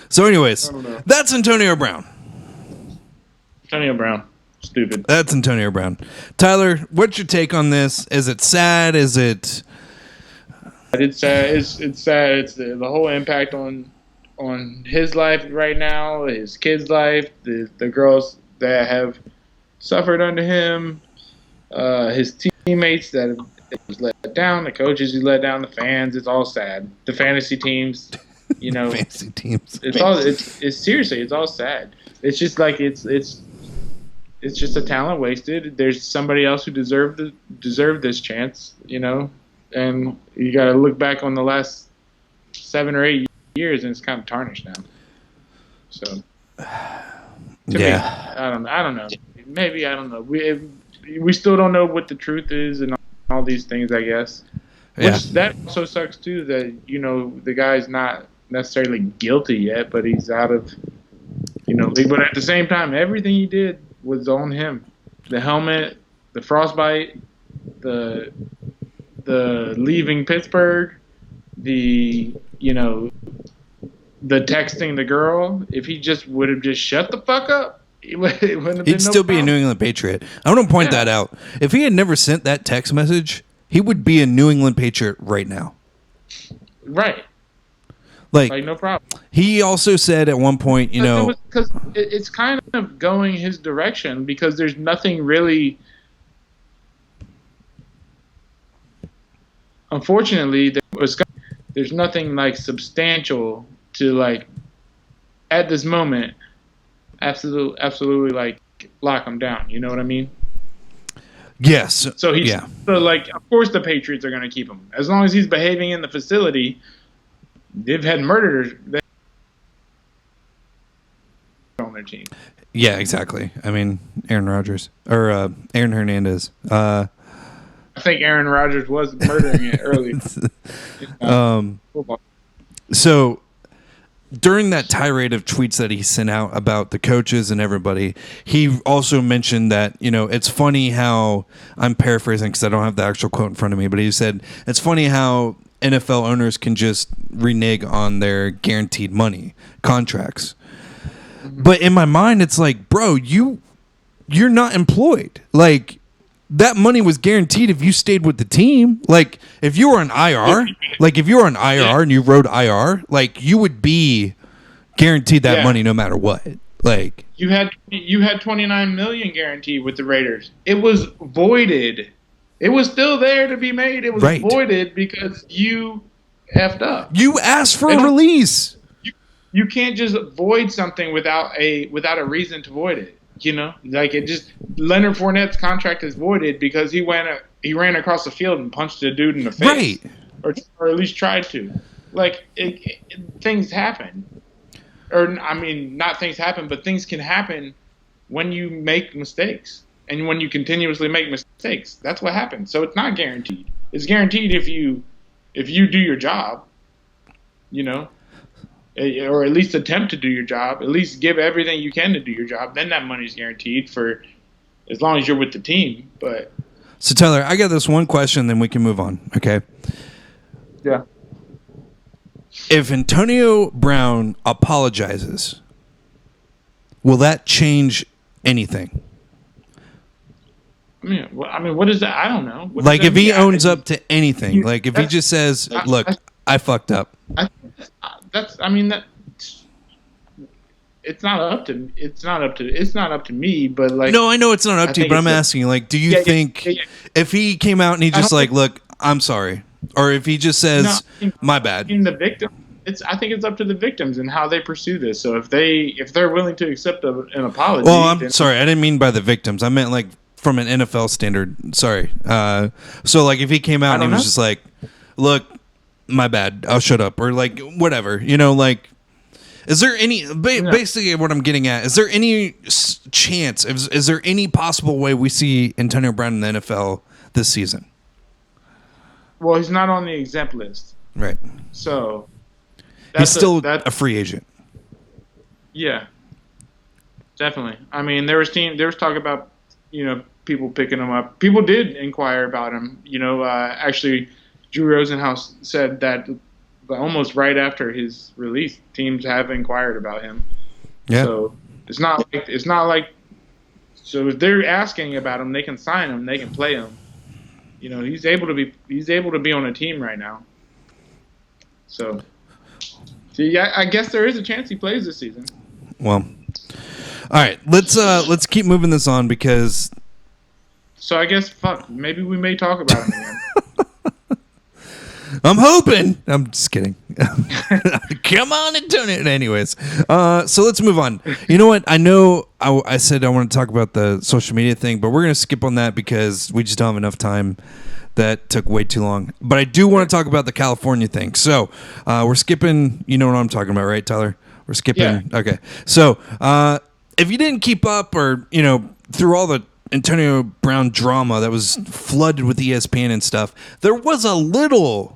Speaker 1: So anyways, that's Antonio Brown.
Speaker 2: Antonio Brown. Stupid.
Speaker 1: That's Antonio Brown. Tyler, what's your take on this? Is it sad? Is it...
Speaker 2: It's sad. It's sad. It's the whole impact on his life right now, his kids' life, the girls that have suffered under him, his teammates that have let down, the coaches he let down, the fans. It's all sad. The fantasy teams,
Speaker 1: fantasy teams.
Speaker 2: It's seriously, it's all sad. It's just like it's just a talent wasted. There's somebody else who deserved this chance, and you got to look back on the last 7 or 8 years, and it's kind of tarnished now. So, to me, I don't know. Maybe I don't know. We still don't know what the truth is and all these things, I guess.
Speaker 1: Yeah.
Speaker 2: Which that also sucks too. That the guy's not necessarily guilty yet, but he's out of league. But at the same time, everything he did was on him. The helmet, the frostbite, the leaving Pittsburgh, the texting the girl. If he just would have just shut the fuck up,
Speaker 1: he'd still be a New England Patriot. I want to point that out. If he had never sent that text message, he would be a New England Patriot right now.
Speaker 2: Right.
Speaker 1: Like
Speaker 2: no problem.
Speaker 1: He also said at one point,
Speaker 2: because it's kind of going his direction, because there's nothing really. Unfortunately, there's nothing like substantial to like at this moment. Absolutely, like lock him down. You know what I mean?
Speaker 1: Yes.
Speaker 2: So of course the Patriots are going to keep him as long as he's behaving in the facility. They've had murderers on their team.
Speaker 1: Yeah, exactly. I mean, Aaron Rodgers or Aaron Hernandez.
Speaker 2: I think Aaron Rodgers was murdering it earlier.
Speaker 1: So during that tirade of tweets that he sent out about the coaches and everybody, he also mentioned that, it's funny how, I'm paraphrasing because I don't have the actual quote in front of me, but he said, it's funny how NFL owners can just renege on their guaranteed money contracts. Mm-hmm. But in my mind, it's like, bro, you're not employed. Like, that money was guaranteed if you stayed with the team. Like, if you were on IR, and you wrote IR, like, you would be guaranteed that money no matter what. Like,
Speaker 2: you had $29 million guaranteed with the Raiders. It was voided. It was still there to be made. It was voided because you effed up.
Speaker 1: You asked for a release.
Speaker 2: You can't just void something without a reason to void it. Like it just Leonard Fournette's contract is voided because he ran across the field and punched a dude in the face, or at least tried to. Like things happen, or I mean, not things happen, but things can happen when you make mistakes and when you continuously make mistakes. That's what happens. So it's not guaranteed. It's guaranteed if you do your job, or at least attempt to do your job, at least give everything you can to do your job, then that money's guaranteed for as long as you're with the team. But
Speaker 1: so, Tyler, I got this one question, then we can move on, okay?
Speaker 2: Yeah.
Speaker 1: If Antonio Brown apologizes, will that change anything?
Speaker 2: I mean, what is that? I don't know.
Speaker 1: Like, if he owns up to anything, like if he just says, "Look, I fucked up."
Speaker 2: It's not up to me, but like.
Speaker 1: No, I know it's not up to you, but I'm asking, like, do you think if he came out and he just like, "Look, I'm sorry," or if he just says, "My bad,"
Speaker 2: the victim, I think it's up to the victims and how they pursue this. So if they're willing to accept an apology.
Speaker 1: Well, I'm sorry, I didn't mean by the victims. I meant like from an NFL standard. Sorry. So like if he came out and he was just like, "Look, my bad, I'll shut up," or like whatever, like Is there any basically what I'm getting at? Is there any chance? Is there any possible way we see Antonio Brown in the NFL this season?
Speaker 2: Well, he's not on the exempt list,
Speaker 1: right?
Speaker 2: So
Speaker 1: he's still a free agent.
Speaker 2: Yeah, definitely. I mean, there was talk about people picking him up. People did inquire about him. Actually, Drew Rosenhaus said that almost right after his release, teams have inquired about him.
Speaker 1: Yeah.
Speaker 2: So it's not like. So if they're asking about him, they can sign him. They can play him. He's able to be on a team right now. So, yeah, I guess there is a chance he plays this season.
Speaker 1: Well, all right. Let's keep moving this on because.
Speaker 2: So I guess maybe we may talk about him again.
Speaker 1: I'm hoping. I'm just kidding. Come on, Antonio. Anyways, so let's move on. You know what? I know I said I want to talk about the social media thing, but we're going to skip on that because we just don't have enough time. That took way too long. But I do want to talk about the California thing. So we're skipping. You know what I'm talking about, right, Tyler? We're skipping.
Speaker 2: Yeah.
Speaker 1: Okay. So if you didn't keep up or, through all the Antonio Brown drama that was flooded with ESPN and stuff, there was a little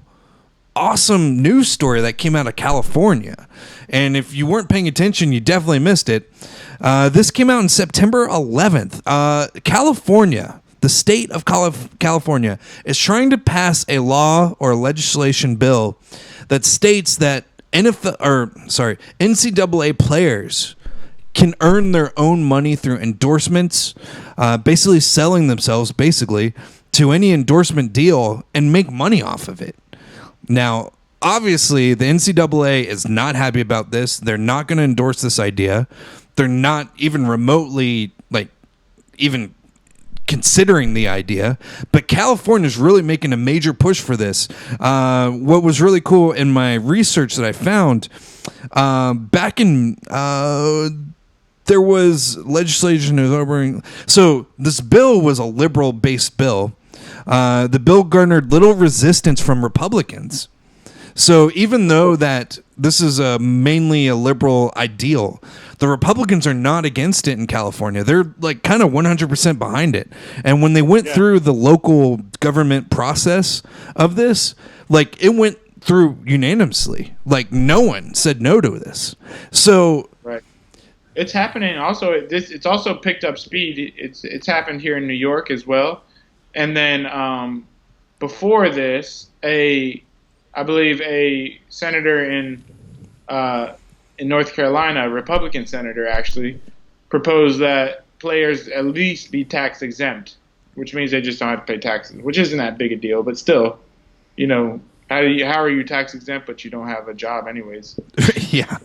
Speaker 1: awesome news story that came out of California. And if you weren't paying attention, you definitely missed it. This came out on September 11th. California, the state of California, is trying to pass a law or legislation bill that states that NCAA players can earn their own money through endorsements, basically selling themselves to any endorsement deal and make money off of it. Now, obviously, the NCAA is not happy about this. They're not going to endorse this idea. They're not even remotely, even considering the idea. But California is really making a major push for this. What was really cool in my research that I found, back in... there was legislation. So this bill was a liberal-based bill. The bill garnered little resistance from Republicans. So even though that this is mainly a liberal ideal, the Republicans are not against it in California. They're kind of 100% behind it. And when they went through the local government process of this, it went through unanimously. No one said no to this. So
Speaker 2: right. It's happening. Also, it's also picked up speed. It's happened here in New York as well, and then before this, I believe a senator in North Carolina, a Republican senator actually, proposed that players at least be tax exempt, which means they just don't have to pay taxes, which isn't that big a deal, but still, how are you tax exempt but you don't have a job anyways?
Speaker 1: Yeah.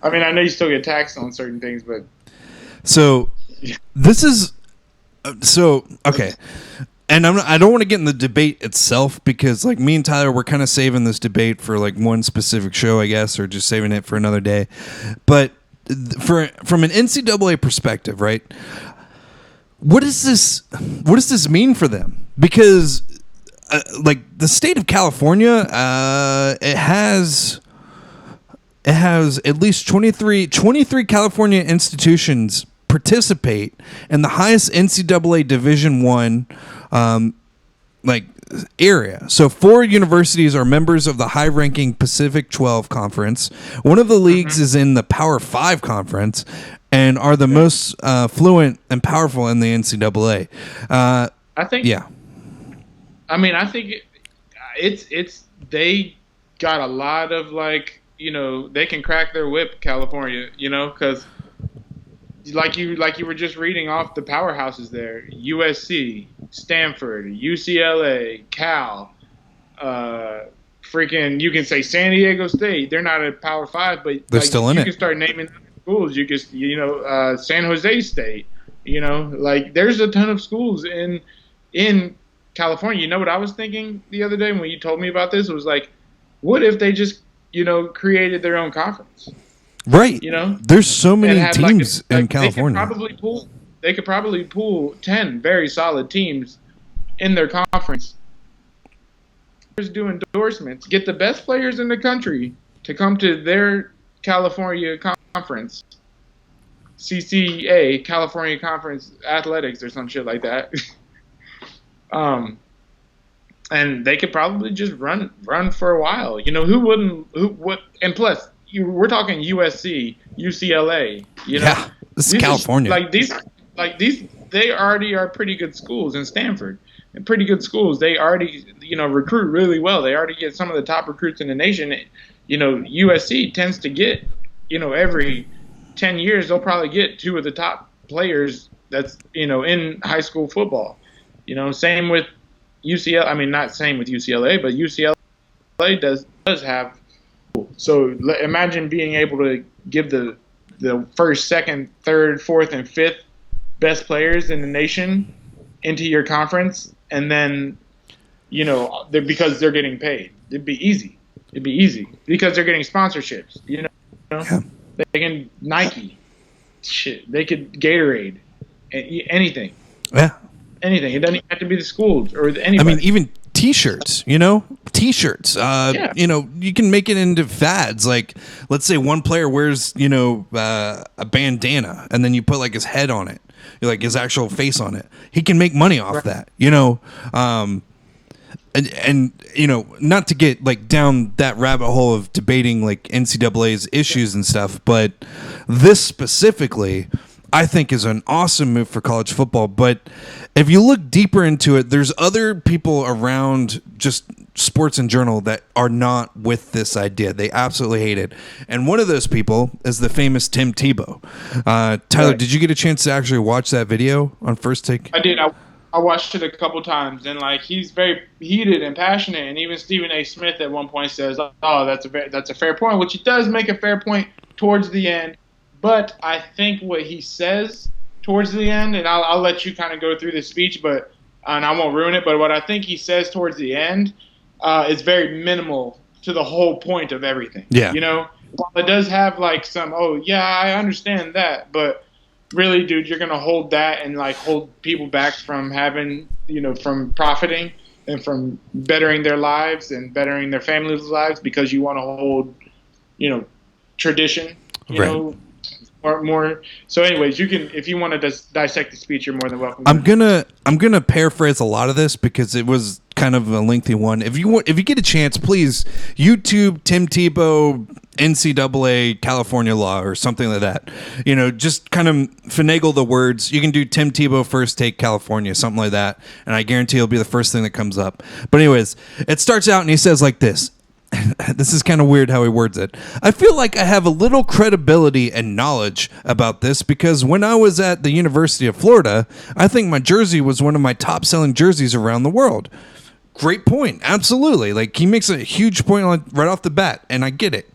Speaker 2: I mean, I know you still get taxed on certain things, but
Speaker 1: so this is okay. And I don't want to get in the debate itself because me and Tyler, we're kind of saving this debate for one specific show, I guess, or just saving it for another day. But from an NCAA perspective, right? What does this mean for them? Because the state of California, it has at least 23 California institutions participate in the highest NCAA Division I area. So 4 universities are members of the high-ranking Pacific 12 Conference. One of the leagues is in the Power 5 Conference and are the most fluent and powerful in the NCAA.
Speaker 2: I think.
Speaker 1: Yeah.
Speaker 2: I mean, I think it's they got a lot of they can crack their whip, California, because like you were just reading off the powerhouses there: USC, Stanford, UCLA, Cal, freaking. You can say San Diego State. They're not a Power 5, but
Speaker 1: they're still in it.
Speaker 2: You can start naming schools. You can, San Jose State. There's a ton of schools in California. You know what I was thinking the other day when you told me about this? It was what if they just created their own conference?
Speaker 1: Right. There's so many teams in California.
Speaker 2: They could probably pool 10 very solid teams in their conference. Just do endorsements, get the best players in the country to come to their California conference, CCA, California Conference Athletics or some shit like that. And they could probably just run for a while. You know, who wouldn't? Who would? And plus, we're talking USC, UCLA. You know,
Speaker 1: Yeah, this is California.
Speaker 2: These, they already are pretty good schools in Stanford. And pretty good schools. They already, recruit really well. They already get some of the top recruits in the nation. You know, USC tends to get, every 10 years they'll probably get 2 of the top players that's, in high school football. Same with UCLA. I mean, not same with UCLA, but UCLA does have. So imagine being able to give the first, second, third, fourth, and fifth best players in the nation into your conference, and then, because they're getting paid. It'd be easy. Because they're getting sponsorships.
Speaker 1: Yeah.
Speaker 2: They can Nike, shit. They could Gatorade, anything.
Speaker 1: Yeah.
Speaker 2: Anything. It doesn't have to be the schools or anybody.
Speaker 1: I mean, even T-shirts, T-shirts.
Speaker 2: Yeah.
Speaker 1: You can make it into fads. Like, let's say one player wears, a bandana, and then you put like his head on it, like his actual face on it. He can make money off that, And not to get like down that rabbit hole of debating like NCAA's issues and stuff, but this specifically, I think, is an awesome move for college football. But if you look deeper into it, there's other people around just sports in general that are not with this idea. They absolutely hate it. And one of those people is the famous Tim Tebow. Tyler,
Speaker 2: Right.
Speaker 1: Did you get a chance to actually watch that video on First Take?
Speaker 2: I did. I watched it a couple times, and like he's very heated and passionate. And even Stephen A. Smith at one point says, "Oh, that's a fair point," which he does make a fair point towards the end. But I think what he says towards the end, and I'll let you kind of go through the speech, and I won't ruin it. But what I think he says towards the end is very minimal to the whole point of everything.
Speaker 1: Yeah.
Speaker 2: While it does have like some, oh yeah, I understand that, but really, dude, you're gonna hold that and like hold people back from having, from profiting and from bettering their lives and bettering their families' lives because you want to hold, tradition,
Speaker 1: Right.
Speaker 2: Or more. So, anyways, you can, if you want to dissect the speech, you're more than welcome.
Speaker 1: I'm gonna paraphrase a lot of this because it was kind of a lengthy one. If you get a chance, please YouTube Tim Tebow NCAA California law or something like that. Just kind of finagle the words. You can do Tim Tebow First Take California, something like that, and I guarantee it'll be the first thing that comes up. But anyways, it starts out and he says like this. This is kind of weird how he words it. I feel like I have a little credibility and knowledge about this because when I was at the University of Florida, I think my jersey was one of my top selling jerseys around the world. Great point. Absolutely. Like, he makes a huge point right off the bat, and I get it.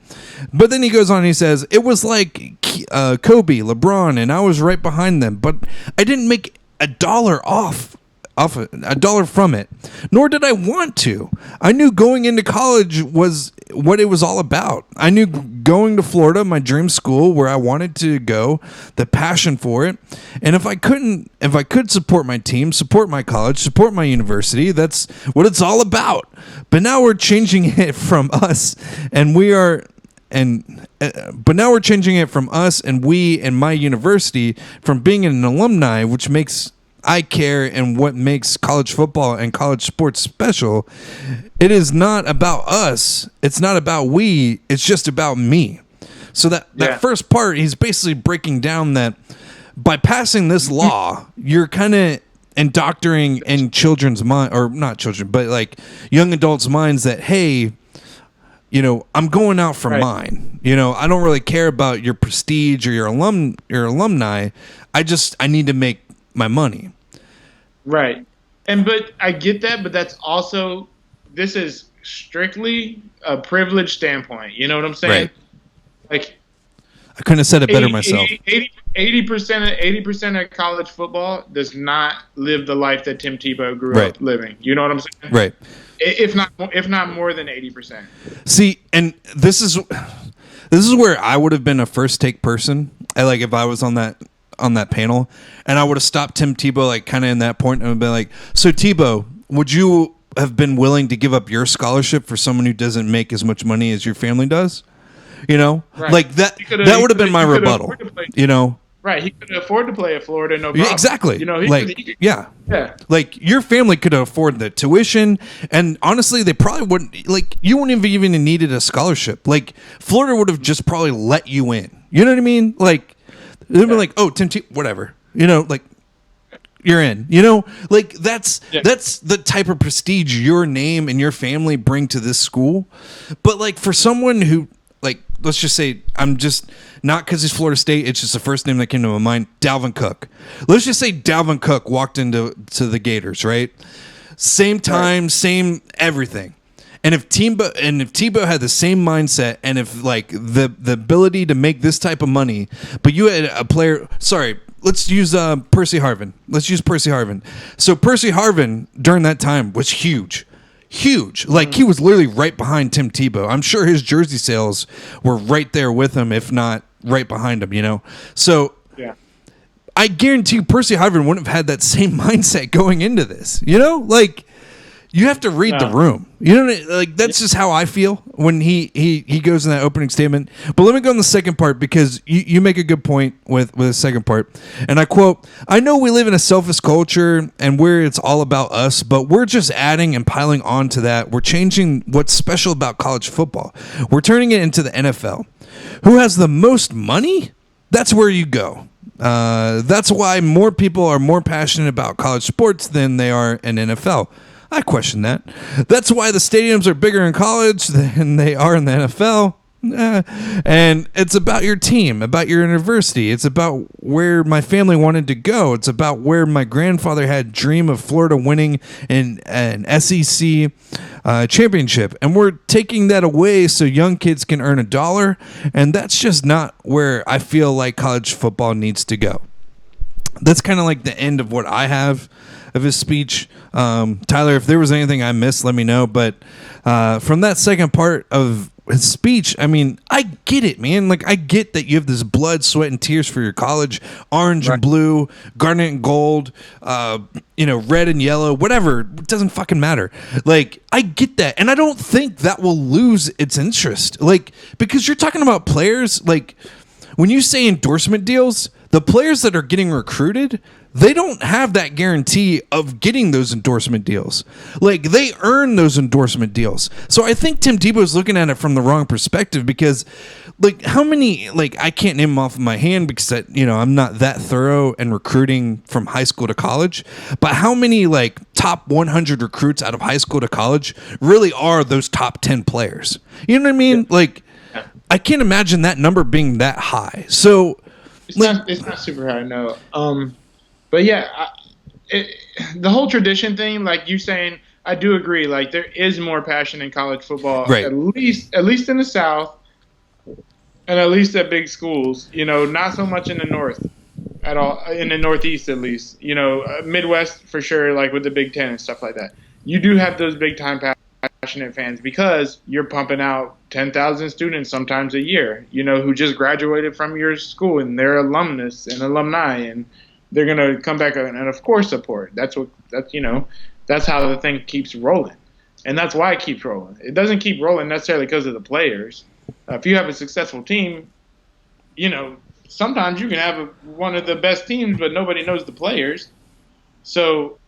Speaker 1: But then he goes on and he says, it was like Kobe, LeBron, and I was right behind them, but I didn't make $1 off $1 from it, nor did I want to. I knew going into college was what it was all about. I knew going to Florida, my dream school where I wanted to go, the passion for it. And if I could support my team, support my college, support my university, that's what it's all about. But now we're changing it from us and we and my university from being an alumni, which makes I care and what makes college football and college sports special. It is not about us. It's not about we. It's just about me. So that first part, he's basically breaking down that by passing this law, you're kind of indoctrinating in children's mind, or not children, but like young adults' minds that, hey, I'm going out for mine. I don't really care about your prestige or your alumni. I need to make my money.
Speaker 2: Right. But I get that, but that's also, this is strictly a privileged standpoint. You know what I'm saying?
Speaker 1: Right.
Speaker 2: Like,
Speaker 1: I couldn't have said it better myself.
Speaker 2: 80% of college football does not live the life that Tim Tebow grew up living. You know what I'm saying?
Speaker 1: Right.
Speaker 2: If not more than 80%.
Speaker 1: See, and this is where I would have been a first take person. If I was on that panel, and I would have stopped Tim Tebow like kind of in that point and been like, so Tebow, would you have been willing to give up your scholarship for someone who doesn't make as much money as your family does? You know,
Speaker 2: Right.
Speaker 1: like that would have been my rebuttal. You know,
Speaker 2: right? He could afford to play at Florida, no problem.
Speaker 1: Exactly.
Speaker 2: You know,
Speaker 1: yeah. Like your family could afford the tuition, and honestly, they probably wouldn't. Like you wouldn't have even needed a scholarship. Like Florida would have just probably let you in. You know what I mean? Like they'd be like, "Oh, Tim, whatever." You know, like you're in. You know, like that's the type of prestige your name and your family bring to this school. But like for someone who, like, let's just say, I'm just not because he's Florida State. It's just the first name that came to my mind. Dalvin Cook. Let's just say Dalvin Cook walked into the Gators, right? Same time, same everything. And if Tebow had the same mindset, and if like the ability to make this type of money, but you had a player. Sorry, let's use Percy Harvin. Let's use Percy Harvin. So Percy Harvin during that time was huge. Like he was literally right behind Tim Tebow. I'm sure his jersey sales were right there with him, if not right behind him, you know? So I guarantee you Percy Harvin wouldn't have had that same mindset going into this, you know? Like you have to read the room. You know, like that's just how I feel when he goes in that opening statement. But let me go on the second part because you make a good point with the second part. And I quote, "I know we live in a selfish culture and where it's all about us, but we're just adding and piling on to that. We're changing what's special about college football. We're turning it into the NFL. Who has the most money? That's where you go. That's why more people are more passionate about college sports than they are in NFL. I question that. That's why the stadiums are bigger in college than they are in the NFL. And it's about your team, about your university. It's about where my family wanted to go. It's about where my grandfather had dream of Florida winning an SEC championship. And we're taking that away so young kids can earn $1. And that's just not where I feel like college football needs to go." That's kind of like the end of what I have of his speech. Tyler, if there was anything I missed, let me know. But from that second part of his speech, I mean, I get it, man. Like, I get that you have this blood, sweat, and tears for your college, orange and blue, garnet and gold, red and yellow, whatever. It doesn't fucking matter. Like, I get that. And I don't think that will lose its interest. Like, because you're talking about players, like, when you say endorsement deals, the players that are getting recruited, they don't have that guarantee of getting those endorsement deals. Like, they earn those endorsement deals. So I think Tim Tebow is looking at it from the wrong perspective because, like, how many, like, I can't name them off of my hand because, I'm not that thorough in recruiting from high school to college. But how many, like, top 100 recruits out of high school to college really are those top 10 players? You know what I mean? Yeah. Like, I can't imagine that number being that high. So
Speaker 2: it's not super high, no. But yeah, the whole tradition thing, like you saying, I do agree. Like there is more passion in college football,
Speaker 1: right.
Speaker 2: at least in the South, and at least at big schools. You know, not so much in the North at all. In the Northeast, at least. You know, Midwest for sure. Like with the Big Ten and stuff like that. You do have those big time passionate fans because you're pumping out 10,000 students sometimes a year. You know, who just graduated from your school and they're alumnus and alumni and they're going to come back and of course support. That's how the thing keeps rolling. And that's why it keeps rolling. It doesn't keep rolling necessarily because of the players. If you have a successful team, sometimes you can have one of the best teams, but nobody knows the players. So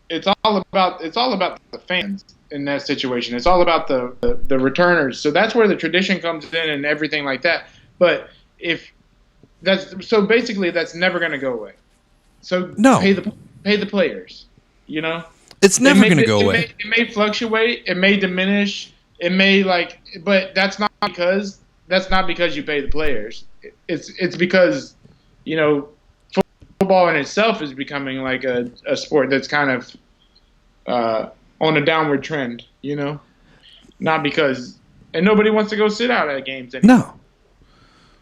Speaker 2: it's all about the fans in that situation. It's all about the returners. So that's where the tradition comes in and everything like that. But basically that's never going to go away. So
Speaker 1: no.
Speaker 2: Pay the players,
Speaker 1: It's never going to go away.
Speaker 2: It may fluctuate, it may diminish, it may but that's not because you pay the players. It's because, football in itself is becoming like a sport that's kind of on a downward trend, not because, and nobody wants to go sit out at games anymore.
Speaker 1: No.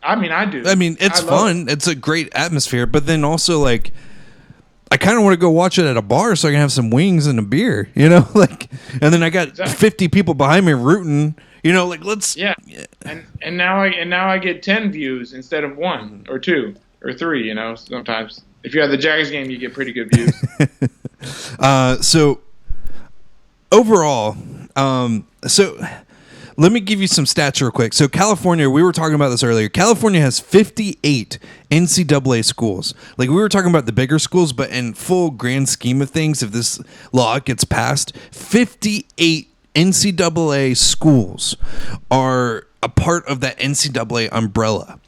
Speaker 2: I mean, I do.
Speaker 1: I mean, it's fun. It's a great atmosphere, but then also like, I kind of want to go watch it at a bar so I can have some wings and a beer, and then I got 50 people behind me rooting, let's.
Speaker 2: Yeah. And now I get 10 views instead of 1 or 2 or 3, sometimes. If you have the Jags game, you get pretty good views.
Speaker 1: So overall, let me give you some stats real quick. So California, we were talking about this earlier. California has 58 NCAA schools. Like we were talking about the bigger schools, but in full grand scheme of things, if this law gets passed, 58 NCAA schools are a part of that NCAA umbrella.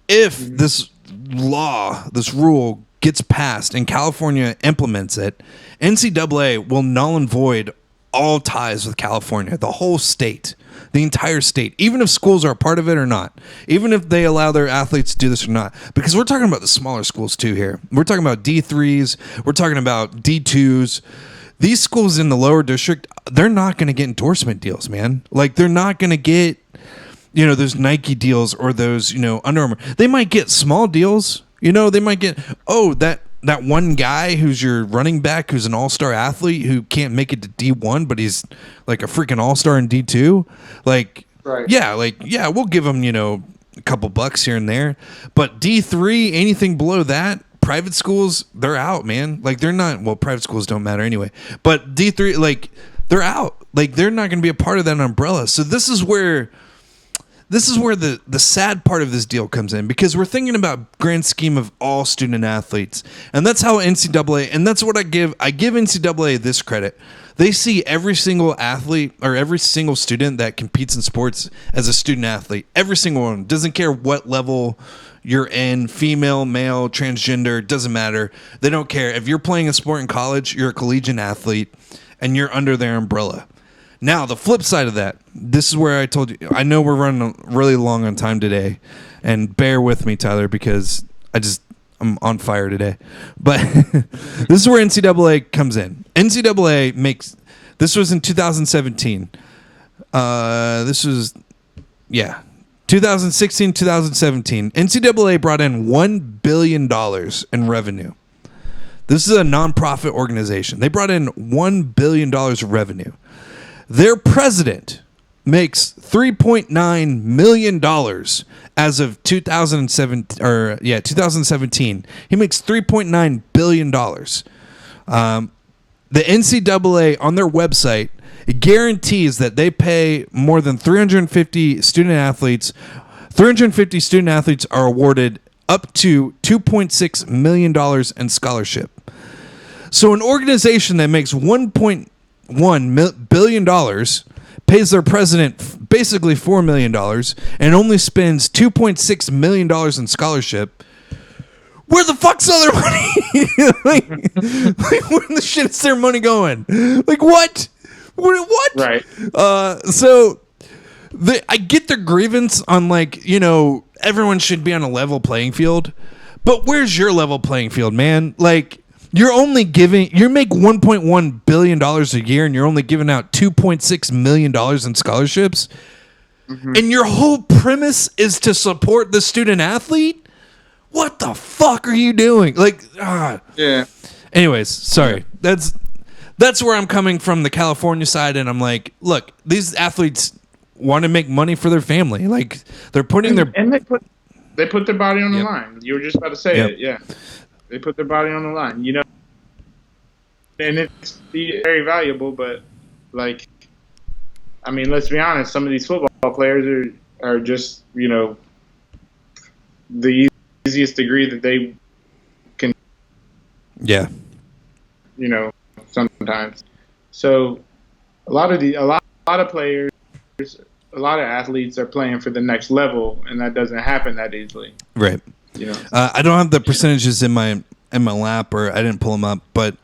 Speaker 1: If this law, this rule gets passed and California implements it, NCAA will null and void all ties with California, the whole state, the entire state, even if schools are a part of it or not, even if they allow their athletes to do this or not, because we're talking about the smaller schools too here. We're talking about D3s, we're talking about D2s. These schools in the lower district, they're not going to get endorsement deals, man. Like they're not going to get, those Nike deals or those, Under Armour. They might get small deals, they might get, that one guy who's your running back who's an all-star athlete who can't make it to D1, but he's like a freaking all-star in D2. Like,
Speaker 2: right.
Speaker 1: Yeah, we'll give him, a couple bucks here and there. But D3, anything below that, private schools, they're out, man. Like, they're not, well, private schools don't matter anyway. But D3, like, they're out. Like, they're not going to be a part of that umbrella. So this is where the sad part of this deal comes in, because we're thinking about grand scheme of all student athletes. And that's how NCAA, and that's what I give NCAA this credit. They see every single athlete or every single student that competes in sports as a student athlete. Every single one. Doesn't care what level you're in, female, male, transgender, doesn't matter. They don't care. If you're playing a sport in college, you're a collegiate athlete and you're under their umbrella. Now, the flip side of that, this is where I told you, I know we're running really long on time today, and bear with me, Tyler, because I'm on fire today. But this is where NCAA comes in. NCAA makes, this was in 2017. 2016, 2017. NCAA brought in $1 billion in revenue. This is a nonprofit organization. They brought in $1 billion of revenue. Their president makes $3.9 million as of 2017. He makes $3.9 billion. The NCAA on their website guarantees that they pay more than 350 student athletes. 350 student athletes are awarded up to $2.6 million in scholarship. So an organization that makes $1.1 billion pays their president basically $4 million and only spends $2.6 million in scholarship. Where the fuck's all their money? like, where the shit is their money going? Like, what? What?
Speaker 2: Right.
Speaker 1: So I get their grievance on, like, everyone should be on a level playing field. But where's your level playing field, man? Like, you make $1.1 billion a year and you're only giving out $2.6 million in scholarships. Mm-hmm. And your whole premise is to support the student athlete? What the fuck are you doing? Like,
Speaker 2: yeah.
Speaker 1: Anyways, sorry. That's where I'm coming from, the California side, and I'm like, look, these athletes want to make money for their family. Like, they're putting
Speaker 2: they put their body on the line. You were just about to say it, yeah. They put their body on the line, and it's very valuable. But, like, I mean, let's be honest. Some of these football players are just, the easiest degree that they can.
Speaker 1: Yeah.
Speaker 2: Sometimes. So, a lot of players, a lot of athletes are playing for the next level, and that doesn't happen that easily.
Speaker 1: Right. I don't have the percentages in my lap, or I didn't pull them up, but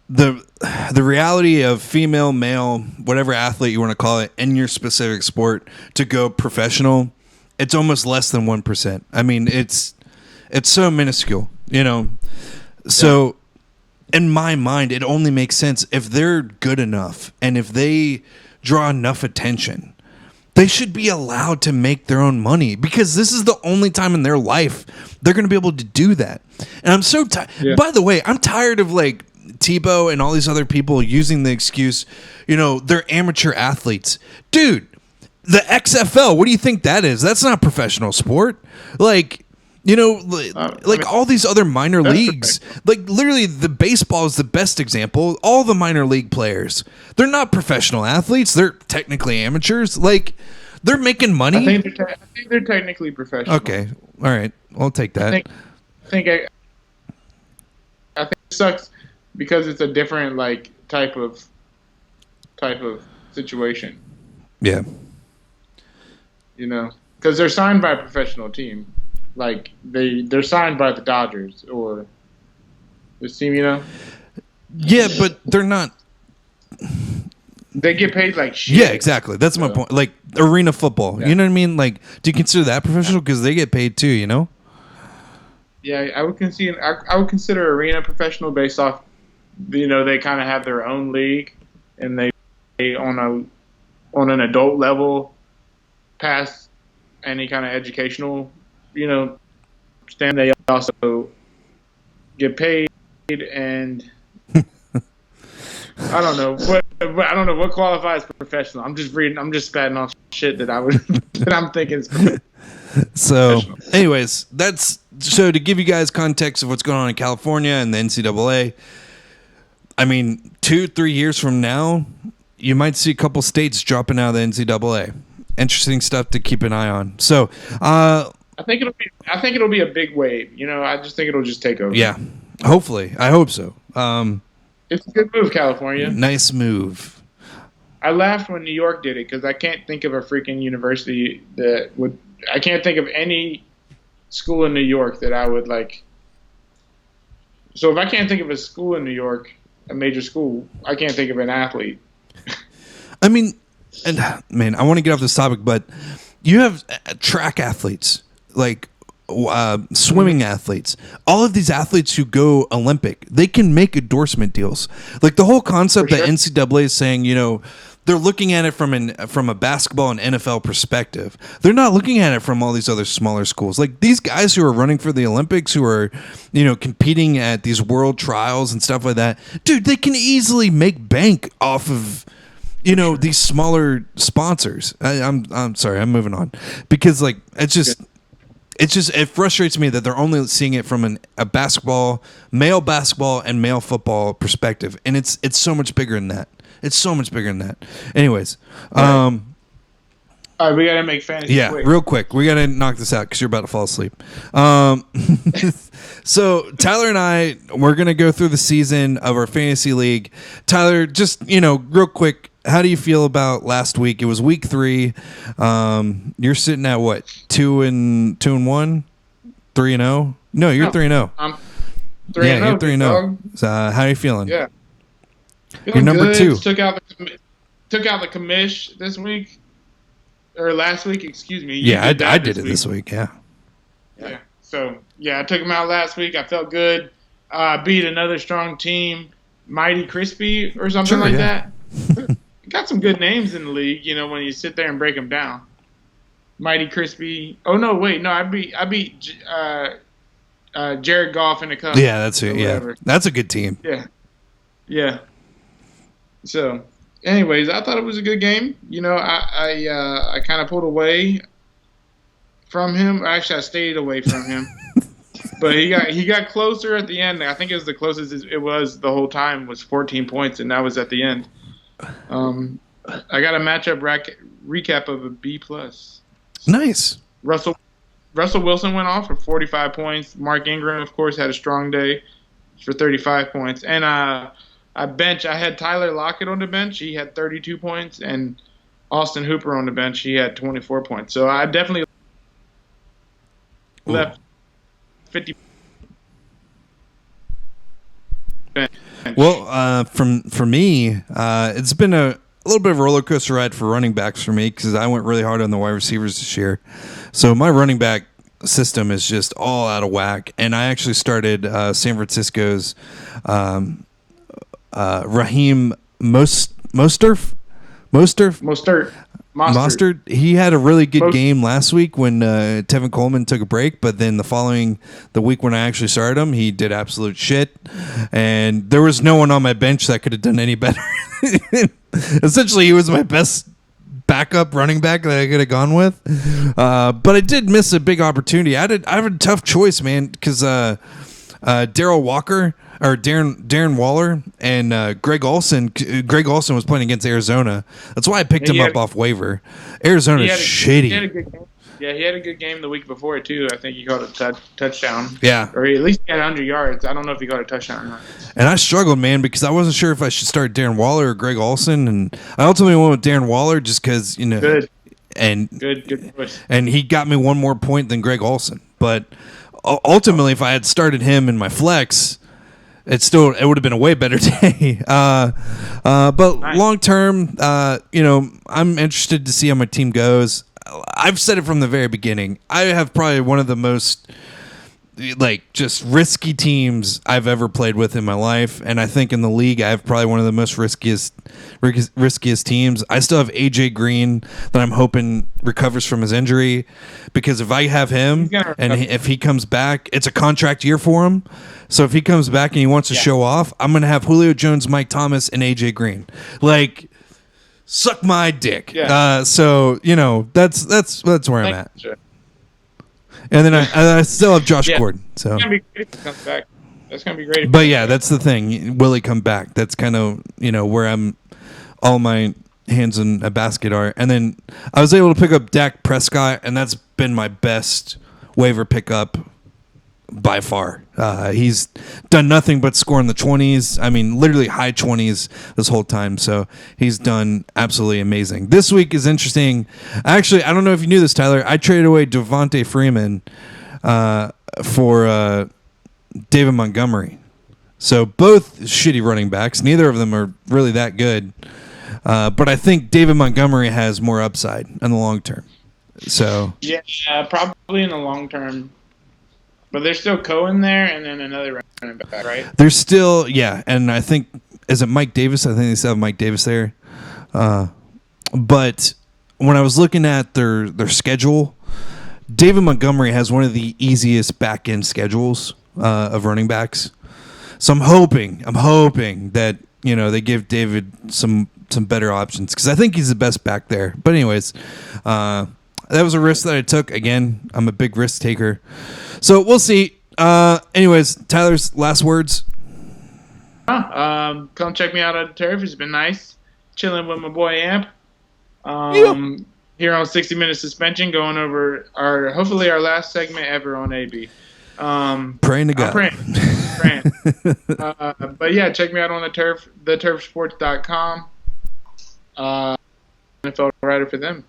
Speaker 1: the reality of female, male, whatever athlete you want to call it in your specific sport to go professional, it's almost less than 1%. I mean, it's so minuscule, So in my mind, it only makes sense if they're good enough and if they draw enough attention. They should be allowed to make their own money, because this is the only time in their life they're going to be able to do that. And I'm so tired. Yeah. By the way, I'm tired of, like, Tebow and all these other people using the excuse, they're amateur athletes. Dude, the XFL, what do you think that is? That's not professional sport. Like, You know,
Speaker 2: I mean,
Speaker 1: all these other minor
Speaker 2: that's
Speaker 1: leagues, like literally the baseball is the best example. All the minor league players, they're not professional athletes. They're technically amateurs. Like, they're making money.
Speaker 2: I think they're technically professional.
Speaker 1: Okay. All right. I'll take that.
Speaker 2: I think it sucks because it's a different like type of situation.
Speaker 1: Yeah.
Speaker 2: You know, because they're signed by a professional team. Like they're signed by the Dodgers or this team, you know.
Speaker 1: Yeah, but they're not.
Speaker 2: They get paid like shit.
Speaker 1: Yeah, exactly. That's my point. Like arena football.
Speaker 2: Yeah.
Speaker 1: You know what I mean? Like, do you consider that professional? Because they get paid too. You know.
Speaker 2: Yeah, I would consider arena professional based off. You know, they kind of have their own league, and they on an adult level pass any kind of educational, you know, stand. They also get paid, and I don't know what qualifies professional. I'm just spatting off shit that that I'm thinking is
Speaker 1: So, anyways, so to give you guys context of what's going on in California and the NCAA. I mean, 2-3 years from now, you might see a couple states dropping out of the NCAA. Interesting stuff to keep an eye on. So,
Speaker 2: I think it'll be a big wave. You know, I just think it'll just take over.
Speaker 1: yeah, hopefully, I hope so.
Speaker 2: It's a good move, California.
Speaker 1: Nice move.
Speaker 2: I laughed when New York did it because I can't think of a freaking university that would. I can't think of any school in New York that I would like. So if I can't think of a school in New York, a major school, I can't think of an athlete.
Speaker 1: I mean, and man, I want to get off this topic, but you have track athletes, like swimming athletes. All of these athletes who go Olympic, they can make endorsement deals. Like the whole concept
Speaker 2: For sure.
Speaker 1: that NCAA is saying, you know, they're looking at it from a basketball and NFL perspective. They're not looking at it from all these other smaller schools. Like these guys who are running for the Olympics, who are, you know, competing at these world trials and stuff like that. Dude, they can easily make bank off of, you know, these smaller sponsors. I'm sorry, I'm moving on because like it frustrates me that they're only seeing it from a male basketball and male football perspective, and it's so much bigger than that. It's so much bigger than that. Anyways,
Speaker 2: All right, we gotta make fantasy.
Speaker 1: yeah,
Speaker 2: quick.
Speaker 1: real quick, we gotta knock this out because you're about to fall asleep. So Tyler and I, we're gonna go through the season of our fantasy league. Tyler, just real quick, how do you feel about last week? It was week 3. You're sitting at what? 2-1, 3-0. No, you're 3-0.
Speaker 2: I'm 3-0.
Speaker 1: Yeah, you're 3-0.
Speaker 2: dog.
Speaker 1: So, how are you feeling?
Speaker 2: Yeah.
Speaker 1: You're number 2.
Speaker 2: Took out the commish this week or last week. Excuse me. You
Speaker 1: Yeah, I did it
Speaker 2: week.
Speaker 1: this week. Yeah.
Speaker 2: Yeah. So yeah, I took him out last week. I felt good. Beat another strong team, Mighty Crispy or something like that. Got some good names in the league. You know, when you sit there and break them down. Mighty Crispy. Oh no, wait, no, I beat Jared Goff in the cup.
Speaker 1: Yeah, that's it.
Speaker 2: or
Speaker 1: Yeah,
Speaker 2: whatever.
Speaker 1: that's a good team.
Speaker 2: Yeah. So, anyways, I thought it was a good game. You know, I kind of pulled away from him. Actually, I stayed away from him. But he got closer at the end. I think it was the closest it was the whole time was 14 points, and that was at the end. I got a matchup recap of a B+.
Speaker 1: Nice.
Speaker 2: Russell Wilson went off for 45 points. Mark Ingram, of course, had a strong day for 35 points. And I had Tyler Lockett on the bench. He had 32 points. And Austin Hooper on the bench. He had 24 points. So I definitely left 50.
Speaker 1: Well, for me, it's been a little bit of a roller coaster ride for running backs for me because I went really hard on the wide receivers this year. So my running back system is just all out of whack. And I actually started San Francisco's Raheem Mostert. Mostert. He had a really good game last week when Tevin Coleman took a break, but then the week when I actually started him, he did absolute shit, and there was no one on my bench that could have done any better. Essentially, he was my best backup running back that I could have gone with. But I did miss a big opportunity. I have a tough choice, man, because Darren Waller and Greg Olsen. Greg Olsen was playing against Arizona. That's why I picked him up off waiver. Arizona's shitty.
Speaker 2: He had a good game. Yeah, he had a good game the week before too. I think he caught a touchdown.
Speaker 1: Yeah,
Speaker 2: or at least he had 100 yards. I don't know if he got a touchdown or not.
Speaker 1: And I struggled, man, because I wasn't sure if I should start Darren Waller or Greg Olsen, and I ultimately went with Darren Waller just because
Speaker 2: Good choice.
Speaker 1: And he got me one more point than Greg Olsen. But ultimately, if I had started him in my flex, it would have been a way better day. But nice. Long term, I'm interested to see how my team goes. I've said it from the very beginning. I have probably one of the most just risky teams I've ever played with in my life, and I think in the league I have probably one of the most riskiest teams. I still have AJ Green that I'm hoping recovers from his injury, because if I have him and if he comes back, it's a contract year for him. So if he comes back and he wants to show off, I'm going to have Julio Jones, Mike Thomas, and AJ Green. Suck my dick. Yeah. So that's where I'm at. Sure. And then I still have Josh Gordon. So
Speaker 2: it's gonna be great if he comes back. That's gonna be great.
Speaker 1: But yeah, that's the thing. Will he come back? That's kind of where I'm. All my hands in a basket are. And then I was able to pick up Dak Prescott, and that's been my best waiver pickup by far. He's done nothing but score in the 20s. I mean, literally high 20s this whole time. So he's done absolutely amazing. This week is interesting. Actually, I don't know if you knew this, Tyler. I traded away Devontae Freeman for David Montgomery. So both shitty running backs. Neither of them are really that good. But I think David Montgomery has more upside in the long term. So
Speaker 2: yeah, probably in the long term. But there's still Cohen there, and then another running back, right?
Speaker 1: There's still, and I think, is it Mike Davis? I think they still have Mike Davis there. But when I was looking at their schedule, David Montgomery has one of the easiest back-end schedules of running backs. So I'm hoping that they give David some better options, because I think he's the best back there. But anyways, that was a risk that I took. Again, I'm a big risk taker. So we'll see. Anyways, Tyler's last words.
Speaker 2: Come check me out on the turf. It's been nice chilling with my boy Amp. Here on 60 Minute Suspension, going over hopefully our last segment ever on AB.
Speaker 1: Praying to God.
Speaker 2: Praying. But yeah, check me out on the turf, theturfsports.com. NFL writer for them.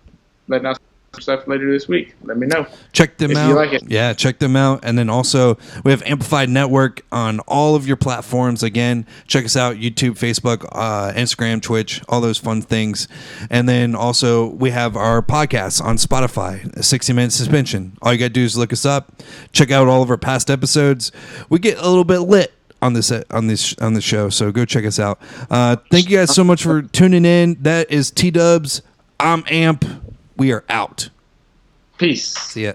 Speaker 2: Letting out stuff later this week. Let me know.
Speaker 1: Check them out.
Speaker 2: You like it.
Speaker 1: Yeah, check them out. And then also we have Amplified Network on all of your platforms. Again, check us out: YouTube, Facebook, Instagram, Twitch, all those fun things. And then also we have our podcasts on Spotify, 60 Minute Suspension. All you got to do is look us up. Check out all of our past episodes. We get a little bit lit on this show, so go check us out. Thank you guys so much for tuning in. That is T-Dubs. I'm Amp. We are out.
Speaker 2: Peace.
Speaker 1: See ya.